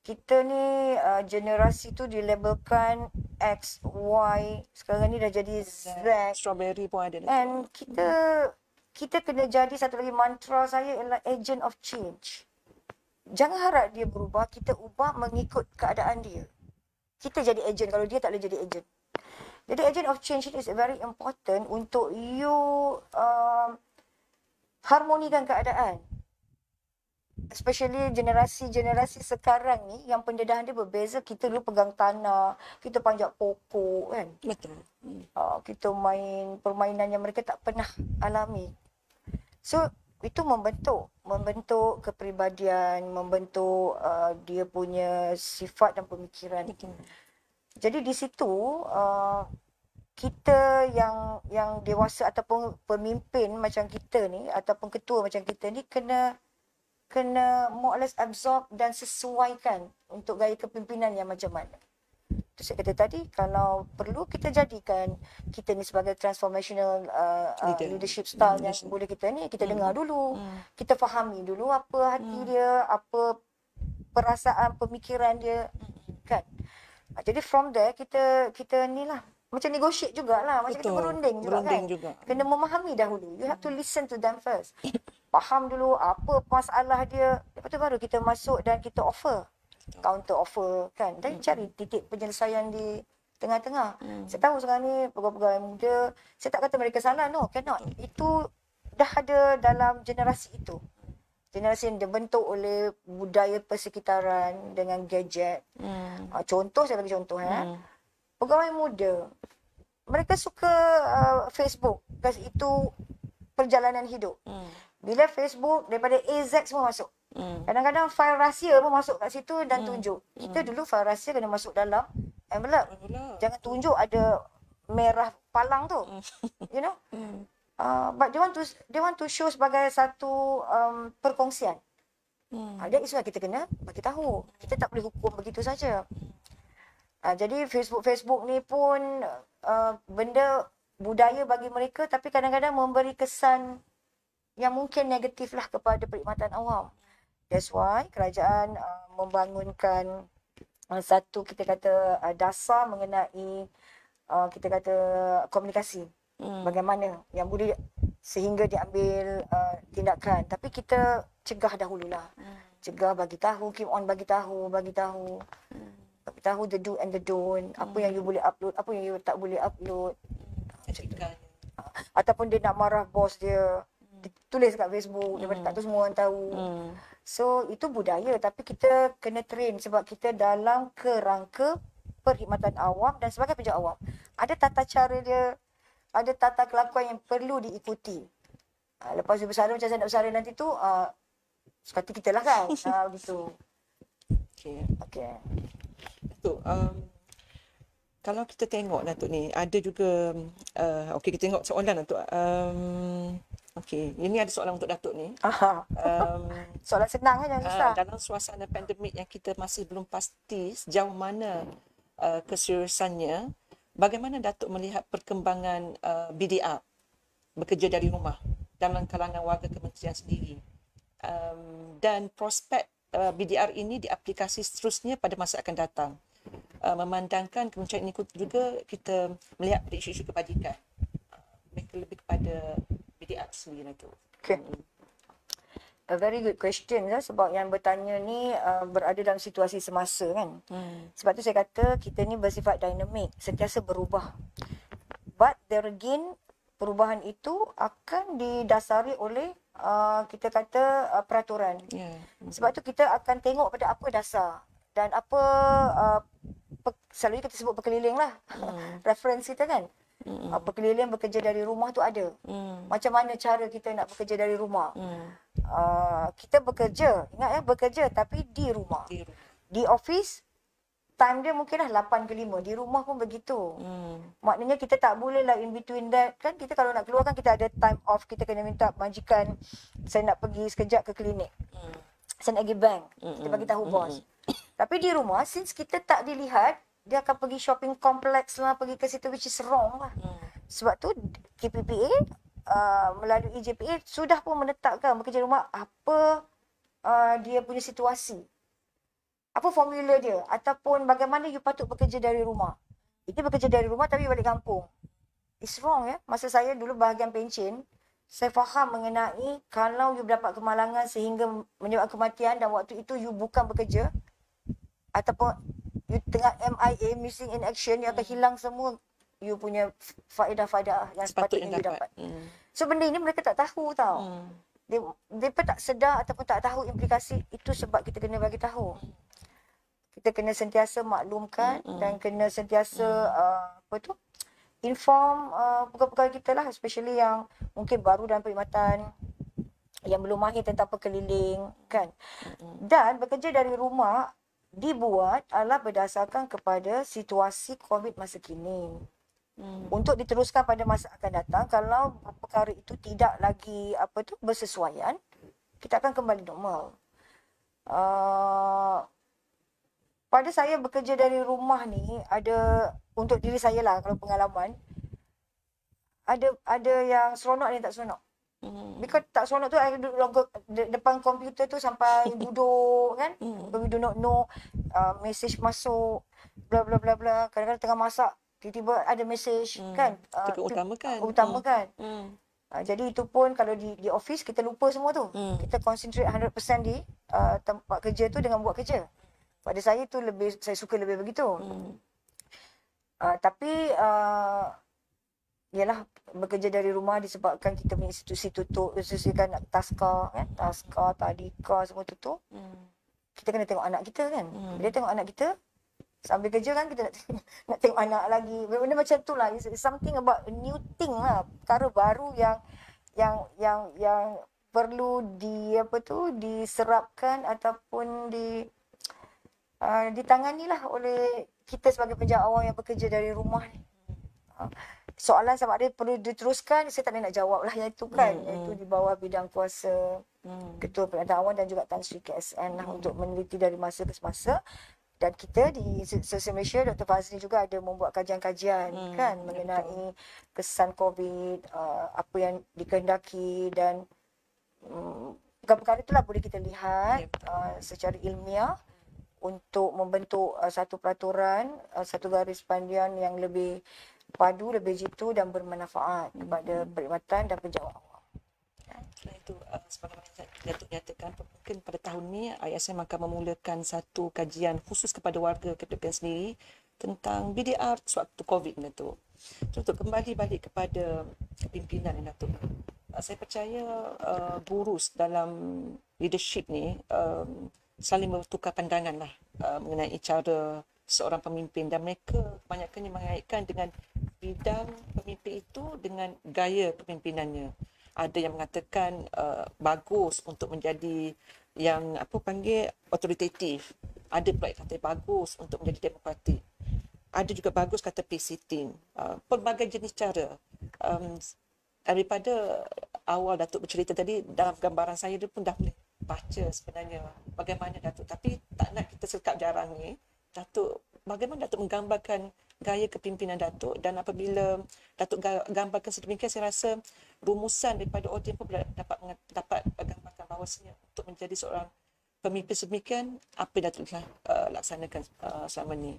Speaker 2: Kita ni generasi tu dilabelkan X, Y, sekarang ni dah jadi Z.
Speaker 1: Strawberry pun ada.
Speaker 2: And kita kena jadi, satu lagi mantra saya ialah agent of change. Jangan harap dia berubah, kita ubah mengikut keadaan dia. Kita jadi agent kalau dia tak boleh jadi agent. Jadi agent of change is very important untuk you harmonikan keadaan. Especially generasi sekarang ni yang pendedahan dia berbeza. Kita dulu pegang tanah, kita panjat pokok kan.
Speaker 1: Betul.
Speaker 2: Kita main permainan yang mereka tak pernah alami. So itu membentuk kepribadian, membentuk dia punya sifat dan pemikiran.
Speaker 1: Betul.
Speaker 2: Jadi di situ kita yang dewasa ataupun pemimpin macam kita ni ataupun ketua macam kita ni kena more or less absorb dan sesuaikan untuk gaya kepimpinan yang macam mana. Itu saya kata tadi, kalau perlu kita jadikan kita ni sebagai transformational leadership style yang boleh kita ni, kita dengar dulu, kita fahami dulu apa hati dia, apa perasaan, pemikiran dia, kan. Jadi from there kita ni lah, macam negotiate jugalah, macam kita berunding juga kan. Kena memahami dahulu, you have to listen to them first. Faham dulu apa masalah dia, lepas tu baru kita masuk dan kita offer, counter offer kan, dan cari titik penyelesaian di tengah-tengah. Saya tahu sekarang ni pegawai-pegawai muda, saya tak kata mereka salah, no, cannot. Itu dah ada dalam generasi itu. Generasi yang dibentuk oleh budaya persekitaran dengan gadget. Contoh, saya bagi contoh pegawai muda, mereka suka Facebook, because itu perjalanan hidup. Bila Facebook, daripada AZ semua masuk. Kadang-kadang fail rahsia pun masuk kat situ dan tunjuk. Kita dulu fail rahsia kena masuk dalam envelope. Jangan tunjuk ada merah palang tu. You know? But they want to show sebagai satu perkongsian. That is why kita kena bagi tahu. Kita tak boleh hukum begitu saja. Jadi Facebook ni pun benda budaya bagi mereka, tapi kadang-kadang memberi kesan yang mungkin negatif lah kepada perkhidmatan awam. That's why kerajaan membangunkan satu, kita kata, dasar mengenai kita kata komunikasi. Bagaimana yang boleh sehingga diambil tindakan. Tapi kita cegah dahululah. Cegah, bagi tahu, keep on bagi tahu. Bagi tahu the do and the don't. Apa yang you boleh upload, apa yang you tak boleh upload. Ataupun dia nak marah bos dia, tulis kat Facebook, daripada tak tu semua orang tahu. So itu budaya, tapi kita kena train sebab kita dalam kerangka perkhidmatan awam dan sebagai pejabat awam. Ada tata cara dia, ada tata kelakuan yang perlu diikuti. Lepas dia bersara macam saya nak bersara nanti tu, seperti kita lah kan. Begitu. Okay.
Speaker 1: Datuk, kalau kita tengok Datuk ni, ada juga, kita tengok soalan Datuk. Ini ada soalan untuk Datuk ni.
Speaker 2: Soalan senang kan, jangan susah.
Speaker 1: Dalam suasana pandemik yang kita masih belum pasti sejauh mana keseriusannya, bagaimana Datuk melihat perkembangan BDR, bekerja dari rumah, dalam kalangan warga kementerian sendiri, dan prospek BDR ini diaplikasi seterusnya pada masa akan datang. Memandangkan kementerian ini juga kita melihat pada isu-isu kebajikan. Mereka lebih kepada BDR sendiri itu.
Speaker 2: Okay. A very good question lah, sebab yang bertanya ni berada dalam situasi semasa kan. Sebab tu saya kata kita ni bersifat dinamik, sentiasa berubah. But there again, perubahan itu akan didasari oleh kita kata peraturan. Sebab tu kita akan tengok pada apa dasar dan apa selalunya kita sebut berkeliling lah. Reference kita kan. Berkeliling bekerja dari rumah tu ada. Macam mana cara kita nak bekerja dari rumah? Kita bekerja, ingat ya, bekerja tapi di rumah. Di office, time dia mungkinlah 8 ke 5. Di rumah pun begitu. Maknanya kita tak boleh lah in between that. Kan kita kalau nak keluar kan kita ada time off. Kita kena minta majikan, saya nak pergi sekejap ke klinik. Saya nak pergi bank. Kita bagi tahu bos. Tapi di rumah, since kita tak dilihat, dia akan pergi shopping complex lah, pergi ke situ, which is wrong lah. Sebab tu KPPA melalui JPA sudah pun menetapkan bekerja rumah apa dia punya situasi. Apa formula dia ataupun bagaimana you patut bekerja dari rumah. Itu bekerja dari rumah tapi balik kampung. It's wrong ya. Masa saya dulu bahagian pencen, saya faham mengenai kalau you dapat kemalangan sehingga menyebabkan kematian dan waktu itu you bukan bekerja ataupun you tengah MIA, missing in action, you akan hilang semua you punya faedah-faedah yang sepatutnya you dapat. So benda ini mereka tak tahu tau. Mereka tak sedar ataupun tak tahu implikasi itu, sebab kita kena bagi tahu. Kita kena sentiasa maklumkan dan kena sentiasa inform pegawai-pegawai kita lah, especially yang mungkin baru dalam perkhidmatan, yang belum mahir tentang perkeliling kan. Dan bekerja dari rumah dibuat adalah berdasarkan kepada situasi COVID masa kini. Untuk diteruskan pada masa akan datang, kalau perkara itu tidak lagi bersesuaian, kita akan kembali normal. Pada saya bekerja dari rumah ni ada untuk diri saya lah, kalau pengalaman ada yang seronok, ada yang tak seronok. Because tak seronok tu, I duduk depan komputer tu sampai duduk kan. We do not know message masuk, bla bla bla bla. Kadang-kadang tengah masak, tiba-tiba ada message kan. Utamakan. Jadi itu pun kalau di office kita lupa semua tu. Kita concentrate 100% di tempat kerja tu dengan buat kerja. Pada saya tu saya suka lebih begitu. Tapi ialah bekerja dari rumah disebabkan kita punya institusi tutup, institusi kan taska kan, taska, tadika semua tutup. Kita kena tengok anak kita kan. Bila tengok anak kita sambil kerja kan, kita nak tengok anak lagi. Benda macam tu lah. It's something about a new thing lah. Perkara baru yang perlu diserapkan ataupun ditangani lah oleh kita sebagai penjawat awam yang bekerja dari rumah ni. Soalan sama ada perlu diteruskan, saya tak nak jawab lah yang itu kan. Itu di bawah bidang kuasa Ketua Perkhidmatan Awam dan juga Tan Sri KSN lah untuk meneliti dari masa ke semasa. Dan kita di Sosial Malaysia, Dr. Fazli juga ada membuat kajian-kajian kan mengenai kesan COVID, apa yang dikehendaki dan perkara-perkara itulah boleh kita lihat secara ilmiah untuk membentuk satu peraturan, satu garis panduan yang lebih padu, lebih jitu dan bermanfaat kepada perkhidmatan dan penjawat awam.
Speaker 1: Selain itu, sebagaimana Datuk nyatakan, mungkin pada tahun ini ISM akan memulakan satu kajian khusus kepada warga KPPN sendiri tentang BDR sewaktu COVID, Datuk. Untuk kembali balik kepada pimpinan, Datuk. Saya percaya burus dalam leadership ni saling bertukar pandangan lah mengenai cara seorang pemimpin, dan mereka kebanyakannya mengaitkan dengan bidang pemimpin itu dengan gaya kepemimpinannya. Ada yang mengatakan bagus untuk menjadi yang autoritatif. Ada pula yang kata bagus untuk menjadi demokratik. Ada juga bagus kata peace sitting. Pelbagai jenis cara. Daripada awal Datuk bercerita tadi, dalam gambaran saya dia pun dah boleh baca sebenarnya bagaimana Datuk. Tapi tak nak kita sekap jarang ni, Datuk, bagaimana Datuk menggambarkan gaya kepimpinan Datuk, dan apabila Datuk gambarkan sedemikian, saya rasa rumusan daripada audiens pun dapat gambarkan bahawasanya untuk menjadi seorang pemimpin sedemikian, apa yang Datuk telah laksanakan selama ni?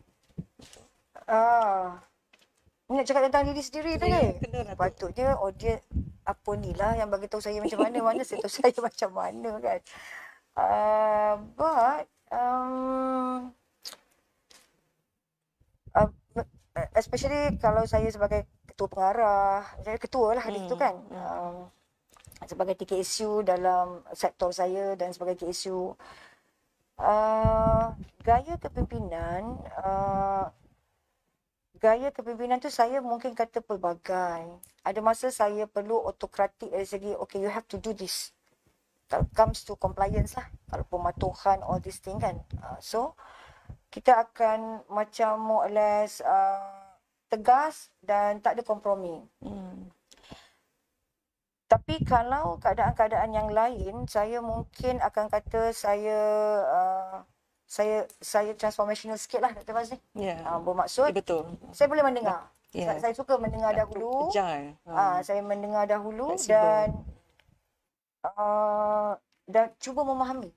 Speaker 2: Nak cakap tentang diri sendiri tu
Speaker 1: Ya,
Speaker 2: ni.
Speaker 1: kena Datuk.
Speaker 2: Patutnya audience apa ni lah yang bagi tahu saya macam mana. Mana saya tahu saya macam mana kan. But especially kalau saya sebagai ketua pengarah, saya ketua lah hari itu kan. Sebagai TKSU dalam sektor saya dan sebagai TKSU, gaya kepimpinan tu saya mungkin kata pelbagai. Ada masa saya perlu autokratik dari segi, okay, you have to do this. Kalau comes to compliance lah, kalau pematuhan all this thing kan. So, kita akan macam more or less tegas dan tak ada kompromi. Tapi kalau keadaan-keadaan yang lain, saya mungkin akan kata saya transformational sikit lah Dr. Fazli. Bermaksud,
Speaker 1: betul.
Speaker 2: saya boleh mendengar. Saya suka mendengar dahulu. Saya mendengar dahulu dan cuba memahami.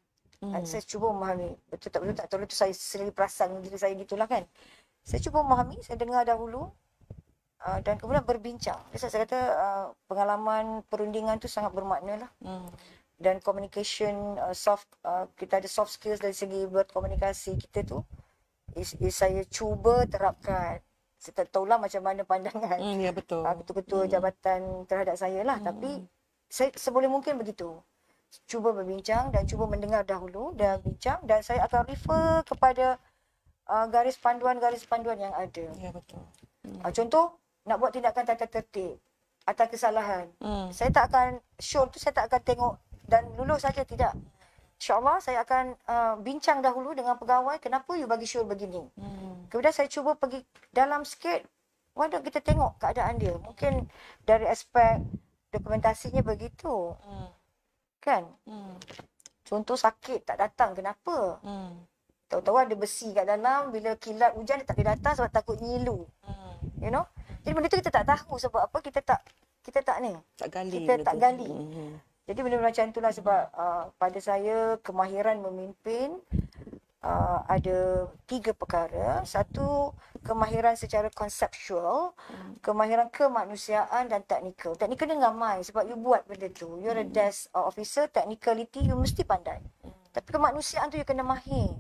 Speaker 2: Saya cuba memahami. Betul tak betul tu saya sendiri perasan diri saya gitulah kan. Saya cuba memahami, saya dengar dahulu. Dan kemudian berbincang. Saya kata pengalaman perundingan tu sangat bermakna lah. Dan communication, kita ada soft skills dari segi berkomunikasi kita tu. Saya cuba terapkan. Saya tak tahulah macam mana pandangan
Speaker 1: ya, betul.
Speaker 2: ketua-ketua jabatan terhadap saya lah. Tapi saya seboleh mungkin begitu. Cuba berbincang dan cuba mendengar dahulu dan bincang. Dan saya akan refer kepada garis panduan yang ada.
Speaker 1: Ya, betul.
Speaker 2: Contoh, nak buat tindakan tata tertib atas kesalahan. Saya tak akan, show tu saya tak akan tengok dan lulus saja, tidak. InsyaAllah saya akan bincang dahulu dengan pegawai, kenapa you bagi show begini. Kemudian saya cuba pergi dalam sikit, why don't kita tengok keadaan dia. Mungkin dari aspek dokumentasinya begitu. Kan? Contoh sakit tak datang, kenapa? Tahu-tahu ada besi kat dalam, bila kilat hujan dia tak boleh datang sebab takut nyilu. You know? Jadi benda tu kita tak tahu sebab apa, kita tak ni. Kita tak gali. Jadi benda macam itulah sebab pada saya kemahiran memimpin ada 3 perkara. Satu, kemahiran secara konseptual, kemahiran kemanusiaan dan teknikal. Teknikal ni ngamai sebab you buat benda tu. You're a desk officer, technicality you mesti pandai. Tapi kemanusiaan tu you kena mahir.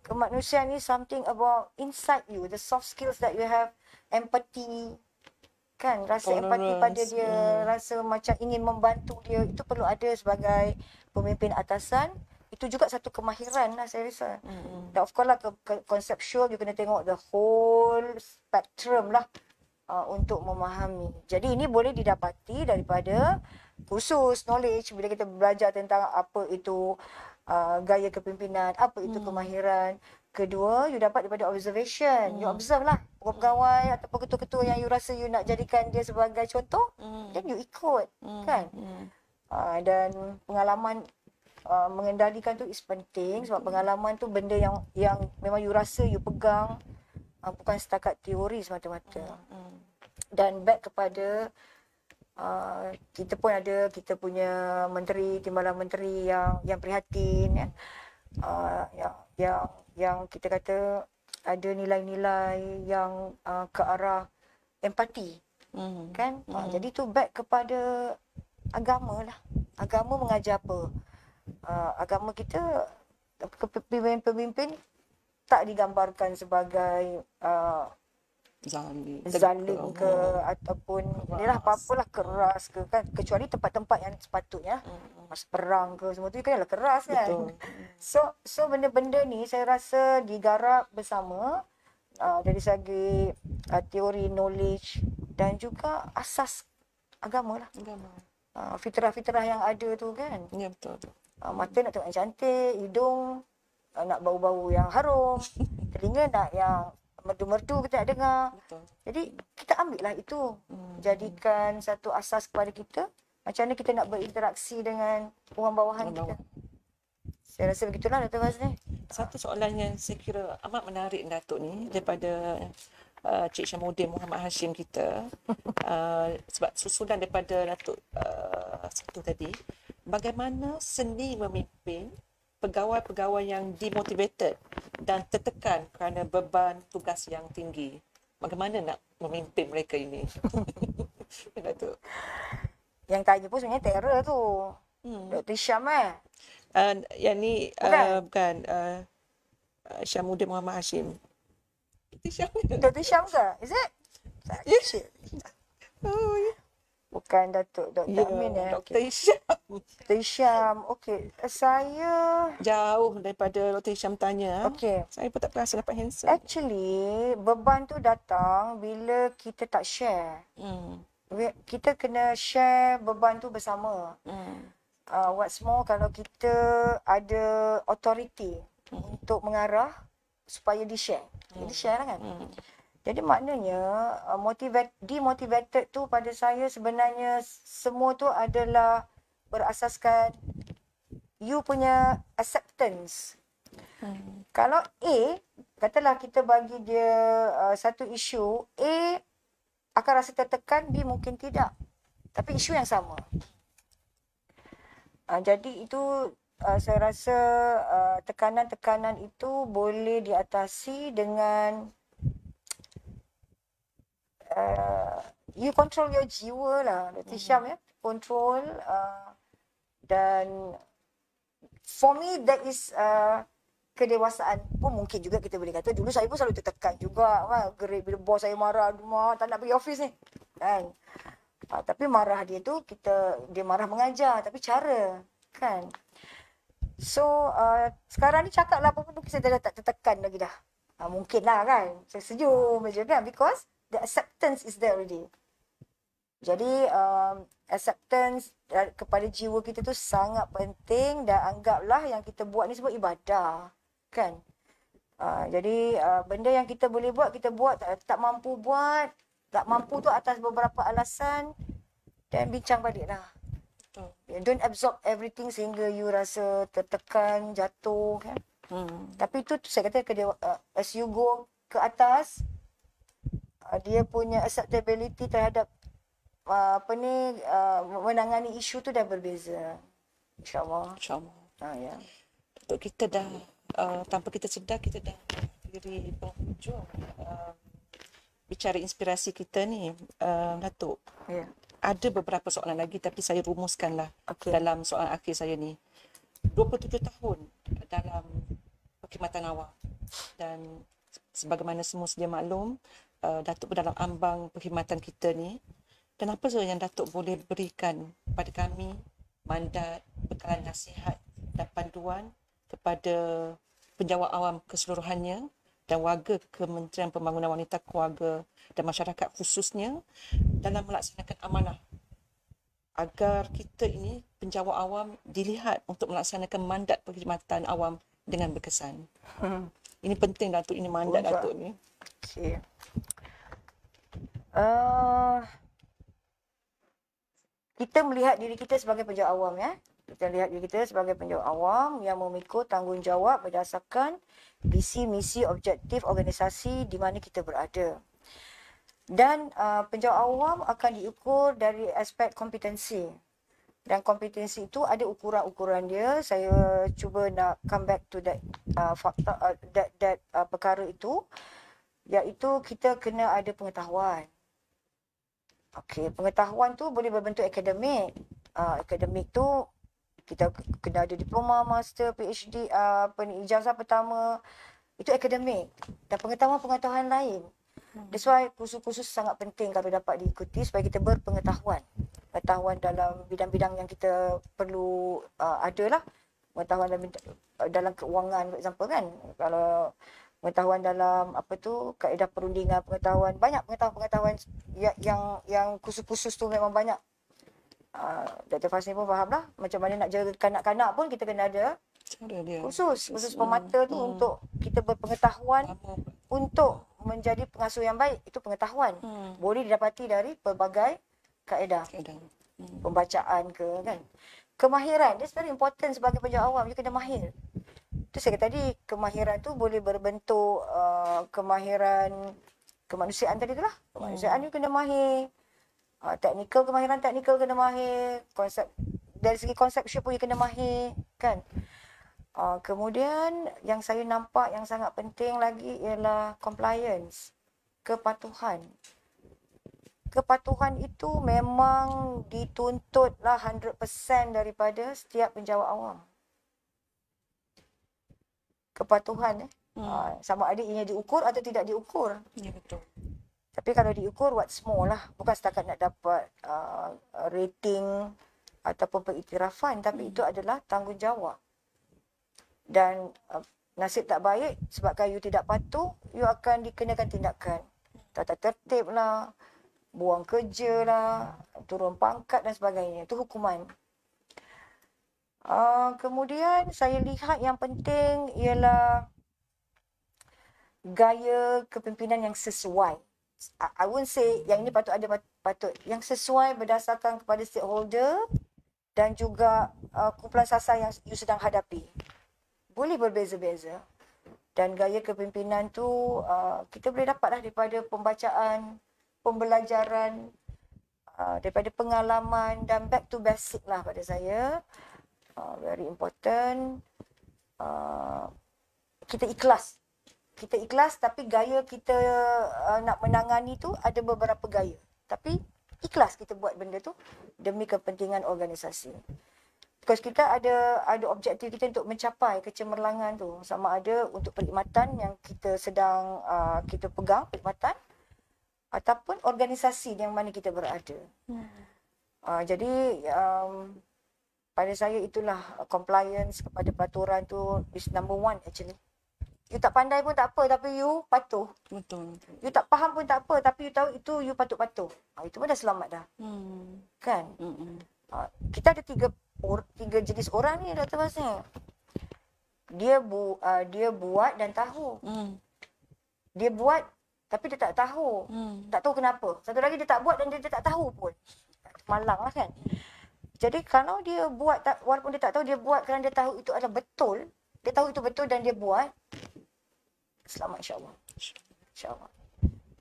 Speaker 2: Kemanusiaan ni something about inside you, the soft skills that you have, empathy, kan, rasa empati pada dia, rasa macam ingin membantu dia, itu perlu ada sebagai pemimpin atasan. Itu juga satu kemahiran lah saya rasa. Dan of course lah conceptual, you kena tengok the whole spectrum lah untuk memahami. Jadi ini boleh didapati daripada kursus, knowledge, bila kita belajar tentang apa itu gaya kepimpinan, apa itu kemahiran. Kedua, you dapat daripada observation. You observe lah pegawai ataupun ketua-ketua yang you rasa you nak jadikan dia sebagai contoh, then you ikut, kan? Dan pengalaman mengendalikan tu is penting sebab pengalaman tu benda yang memang you rasa you pegang, bukan setakat teori semata-mata. Dan back kepada kita pun ada, kita punya menteri, timbalan menteri yang prihatin, yang kita kata ada nilai-nilai yang ke arah empati, kan? Jadi tu back kepada agama lah. Agama mengajar apa? Agama kita, pemimpin tak digambarkan sebagai zalim ke ataupun inilah apa-apalah keras ke, kan, kecuali tempat-tempat yang sepatutnya mas perang ke semua tu kan keras kan. So benda-benda ni saya rasa digarap bersama dari segi teori, knowledge dan juga asas agama lah. Fitrah-fitrah yang ada tu kan.
Speaker 1: Ya, betul.
Speaker 2: Mata nak tengok yang cantik, hidung nak bau-bau yang harum, telinga nak yang merdu-merdu kita nak dengar. Betul. Jadi kita ambil lah itu, jadikan satu asas kepada kita macam mana kita nak berinteraksi dengan orang bawahan kita. Saya rasa begitulah Dr. Fazli.
Speaker 1: Satu soalan yang saya kira amat menarik Datuk ni daripada Cik Syamuddin Muhammad Hashim kita, sebab susulan daripada Datuk satu tadi, bagaimana seni memimpin pegawai-pegawai yang demotivated dan tertekan kerana beban tugas yang tinggi. Bagaimana nak memimpin mereka ini? Datuk.
Speaker 2: Yang tanya pun sebenarnya terror tu. Dr. Syam
Speaker 1: Yang ni
Speaker 2: Bukan?
Speaker 1: bukan Syamuddin Muhammad Hashim.
Speaker 2: Dr. Syam ke? Is it?
Speaker 1: Yes.
Speaker 2: Shit.
Speaker 1: Oh, ya.
Speaker 2: Bukan Datuk Dr.
Speaker 1: Ya,
Speaker 2: Amin
Speaker 1: Dr. Hisham.
Speaker 2: Dr. Syam. Okey. Saya
Speaker 1: Jauh daripada Dr. Hisham tanya.
Speaker 2: okey.
Speaker 1: Saya pun tak rasa dapat handsome.
Speaker 2: Actually, beban tu datang bila kita tak share. Kita kena share beban tu bersama. What's more, kalau kita ada authority untuk mengarah supaya di-share. Di-share lah kan. Jadi maknanya demotivated tu pada saya sebenarnya semua tu adalah berasaskan you punya acceptance. Kalau A, katalah kita bagi dia satu isu, A akan rasa tertekan, B mungkin tidak. Tapi isu yang sama. Jadi itu saya rasa tekanan-tekanan itu boleh diatasi dengan you control your jiwa lah, Dr. Syam ya. Control dan for me that is kedewasaan pun mungkin juga kita boleh kata. Dulu saya pun selalu tertekan juga kan. Gerik bila bos saya marah, aduh tak nak pergi office ni. Kan. Tapi marah dia tu dia marah mengajar tapi cara kan. So sekarang ni cakap lah apa pun mungkin saya dah tak tertekan lagi dah. Mungkin lah kan. Saya senyum je kan because the acceptance is there already. Jadi acceptance kepada jiwa kita tu sangat penting dan anggaplah yang kita buat ni sebab ibadah kan. Jadi benda yang kita boleh buat kita buat, tak mampu buat, tak mampu tu atas beberapa alasan dan bincang baliklah. Don't absorb everything sehingga you rasa tertekan, jatuh kan. Tapi itu saya kata as you go ke atas dia punya acceptability terhadap menangani isu tu dah berbeza. InsyaAllah. Ya.
Speaker 1: Untuk kita dah tanpa kita sedar kita dah diri penghujung bicara inspirasi kita ni, Datuk.
Speaker 2: Ya.
Speaker 1: Ada beberapa soalan lagi tapi saya rumuskanlah dalam soalan akhir saya ni. 27 tahun dalam perkhidmatan awam dan sebagaimana semua sedia maklum, Datuk dalam ambang perkhidmatan kita ni. Dan apa sahaja yang Datuk boleh berikan kepada kami, mandat, bekalan nasihat dan panduan kepada penjawat awam keseluruhannya dan warga Kementerian Pembangunan Wanita, Keluarga dan Masyarakat khususnya dalam melaksanakan amanah agar kita ini penjawat awam dilihat untuk melaksanakan mandat perkhidmatan awam dengan berkesan. Ini penting Datuk, ini mandat Datuk ni.
Speaker 2: Okay. Kita melihat diri kita sebagai penjawat awam ya. Kita lihat diri kita sebagai penjawat awam yang memikul tanggungjawab berdasarkan visi, misi, objektif organisasi di mana kita berada. Dan penjawat awam akan diukur dari aspek kompetensi. Dan kompetensi itu ada ukuran-ukuran dia. Saya cuba nak come back to that fakta perkara itu, iaitu kita kena ada pengetahuan. Okey, pengetahuan tu boleh berbentuk akademik. Akademik tu kita kena ada diploma, master, PhD, ijazah pertama. Itu akademik. Dan pengetahuan-pengetahuan lain. That's why kursus-kursus sangat penting kalau dapat diikuti supaya kita berpengetahuan. Pengetahuan dalam bidang-bidang yang kita perlu ada lah. Pengetahuan dalam keuangan, for example kan. Kalau pengetahuan dalam kaedah perundingan, pengetahuan banyak pengetahuan yang kursus-kursus tu memang banyak. Dr. Fasni pun faham lah macam mana nak jaga kanak-kanak pun kita kena ada kursus pemata tu untuk kita berpengetahuan untuk menjadi pengasuh yang baik. Itu pengetahuan boleh didapati dari pelbagai kaedah pembacaan kan. Kemahiran, that's very important sebagai penjawat awam, you kena mahir. Itu saya kata tadi, kemahiran tu boleh berbentuk kemahiran kemanusiaan tadi tu lah. Kemanusiaan you kena mahir. Kemahiran teknikal kena mahir. Dari segi konsepsi pun you kena mahir. Kan? Kemudian yang saya nampak yang sangat penting lagi ialah compliance, kepatuhan. Kepatuhan itu memang dituntutlah 100% daripada setiap penjawat awam. Kepatuhan sama ada ianya diukur atau tidak diukur.
Speaker 1: Ya, betul.
Speaker 2: Tapi kalau diukur what's more lah, bukan setakat nak dapat rating ataupun pengiktirafan, tapi itu adalah tanggungjawab. Dan nasib tak baik sebabkan you tidak patuh, you akan dikenakan tindakan. Tata tertib lah, buang kerja lah, turun pangkat dan sebagainya. Itu hukuman. Kemudian saya lihat yang penting ialah gaya kepimpinan yang sesuai. I won't say yang ini patut ada, patut. Yang sesuai berdasarkan kepada stakeholder dan juga kumpulan sasar yang you sedang hadapi. Boleh berbeza-beza. Dan gaya kepimpinan tu kita boleh dapatlah daripada pembacaan, pembelajaran, daripada pengalaman dan back to basic lah pada saya. Very important. Kita ikhlas. Kita ikhlas tapi gaya kita nak menangani tu ada beberapa gaya. Tapi ikhlas kita buat benda tu demi kepentingan organisasi. Because kita ada objektif kita untuk mencapai kecemerlangan tu. Sama ada untuk perkhidmatan yang kita sedang kita pegang, perkhidmatan, ataupun organisasi yang mana kita berada. Jadi pada saya itulah compliance kepada peraturan tu is number one actually. You tak pandai pun tak apa tapi you patuh.
Speaker 1: Betul.
Speaker 2: You tak faham pun tak apa tapi you tahu itu you patut patuh. Itu pun dah selamat dah. Kan? Kita ada tiga jenis orang ni Dr. Fasih. Dia buat dan tahu. Dia buat tapi dia tak tahu. Tak tahu kenapa. Satu lagi dia tak buat dan dia tak tahu pun. Malang lah kan. Jadi kalau dia buat walaupun dia tak tahu, dia buat kerana dia tahu itu adalah betul. Dia tahu itu betul dan dia buat. Selamat insya-Allah. Insya-Allah.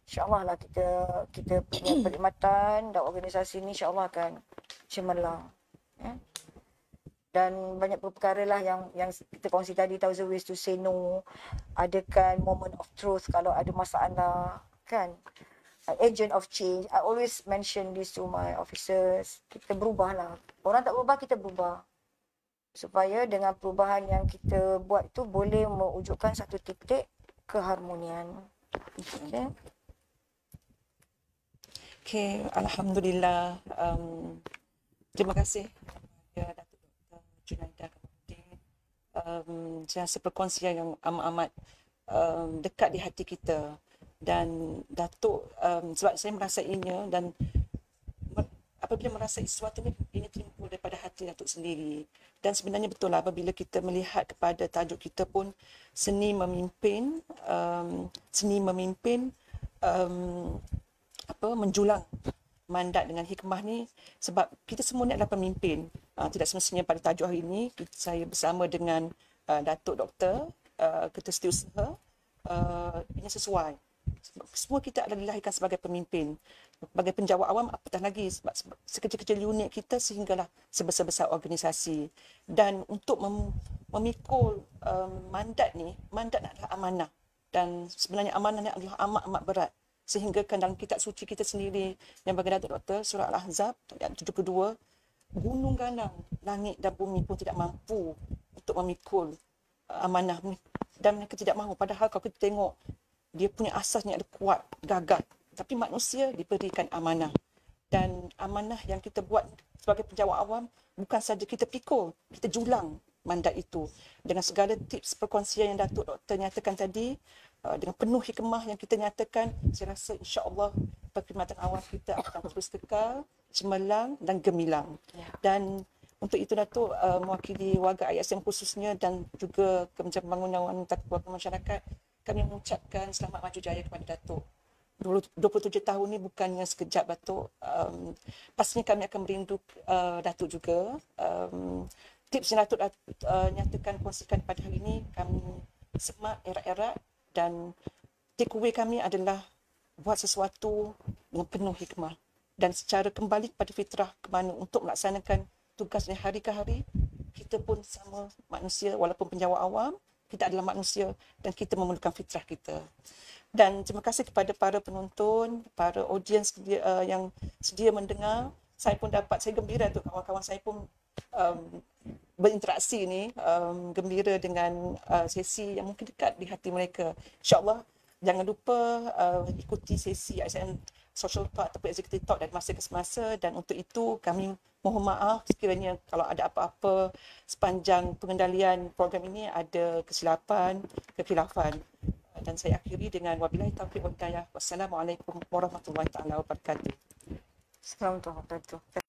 Speaker 2: Insya-Allah lah kita punya perkhidmatan dan organisasi ni insya-Allah akan cemerlang. Dan banyak perkara lah yang kita kongsi tadi, 1000 ways to say no. Adakan moment of truth kalau ada masalah, kan? Agent of change. I always mention this to my officers. Kita berubah lah. Orang tak berubah, kita berubah. Supaya dengan perubahan yang kita buat tu boleh mewujudkan satu titik keharmonian.
Speaker 1: Okay, Alhamdulillah. Terima kasih kepada Datuk Dr. Junaidah Kamaluddin. Saya rasa perkongsian yang amat dekat di hati kita. Dan Datuk, sebab saya merasainya dan apabila merasai sesuatu ini timbul daripada hati Datuk sendiri. Dan sebenarnya betul lah apabila kita melihat kepada tajuk kita pun seni memimpin, menjulang mandat dengan hikmah ni, sebab kita semua ni adalah pemimpin. Tidak semestinya pada tajuk hari ini saya bersama dengan Datuk Doktor Ketua Setiausaha ini sesuai. Semua kita adalah dilahirkan sebagai pemimpin, sebagai penjawat awam, apatah lagi sebab sekecil-kecil unit kita sehinggalah sebesar-besar organisasi. Dan untuk memikul mandat ni, mandat adalah amanah, dan sebenarnya amanah ni adalah amat-amat berat, sehingga dalam kitab suci kita sendiri yang bagi Datuk Doktor, surah Al-Ahzab ayat 72, gunung ganang, langit dan bumi pun tidak mampu untuk memikul amanah ni, dan mereka tidak mahu. Padahal kalau kita tengok dia punya asasnya ada kuat, gagah. Tapi manusia diberikan amanah. Dan amanah yang kita buat sebagai penjawat awam, bukan saja kita pikul, kita julang mandat itu. Dengan segala tips perkongsian yang Datuk Doktor nyatakan tadi, dengan penuh hikmah yang kita nyatakan, saya rasa insya-Allah perkhidmatan awam kita akan terus kekal, cemerlang dan gemilang. Dan untuk itu Datuk, mewakili warga ISM khususnya dan juga Kementerian Pembangunan Wanita Keluarga Masyarakat, kami mengucapkan selamat maju jaya kepada Datuk. 27 tahun ni bukannya sekejap Datuk. Pastinya kami akan merindu Datuk juga. Tips yang Datuk nyatakan, kongsikan pada hari ini, kami semak erat-erat, dan take away kami adalah buat sesuatu dengan penuh hikmah dan secara kembali kepada fitrah, ke mana untuk melaksanakan tugas hari ke hari kita pun sama manusia, walaupun penjawat awam, kita adalah manusia dan kita memerlukan fitrah kita. Dan terima kasih kepada para penonton, para audiens yang sedia mendengar. Saya gembira tu kawan-kawan saya pun berinteraksi ni, gembira dengan sesi yang mungkin dekat di hati mereka. InsyaAllah jangan lupa ikuti sesi ASN Social Talk ataupun Executive Talk dari masa ke semasa, dan untuk itu kami mohon maaf sekiranya kalau ada apa-apa sepanjang pengendalian program ini ada kesilapan, kekhilafan. Dan saya akhiri dengan wabillahi taufiq wal hidayah. Wassalamualaikum warahmatullahi taala wabarakatuh.
Speaker 2: Assalamualaikum warahmatullahi wabarakatuh.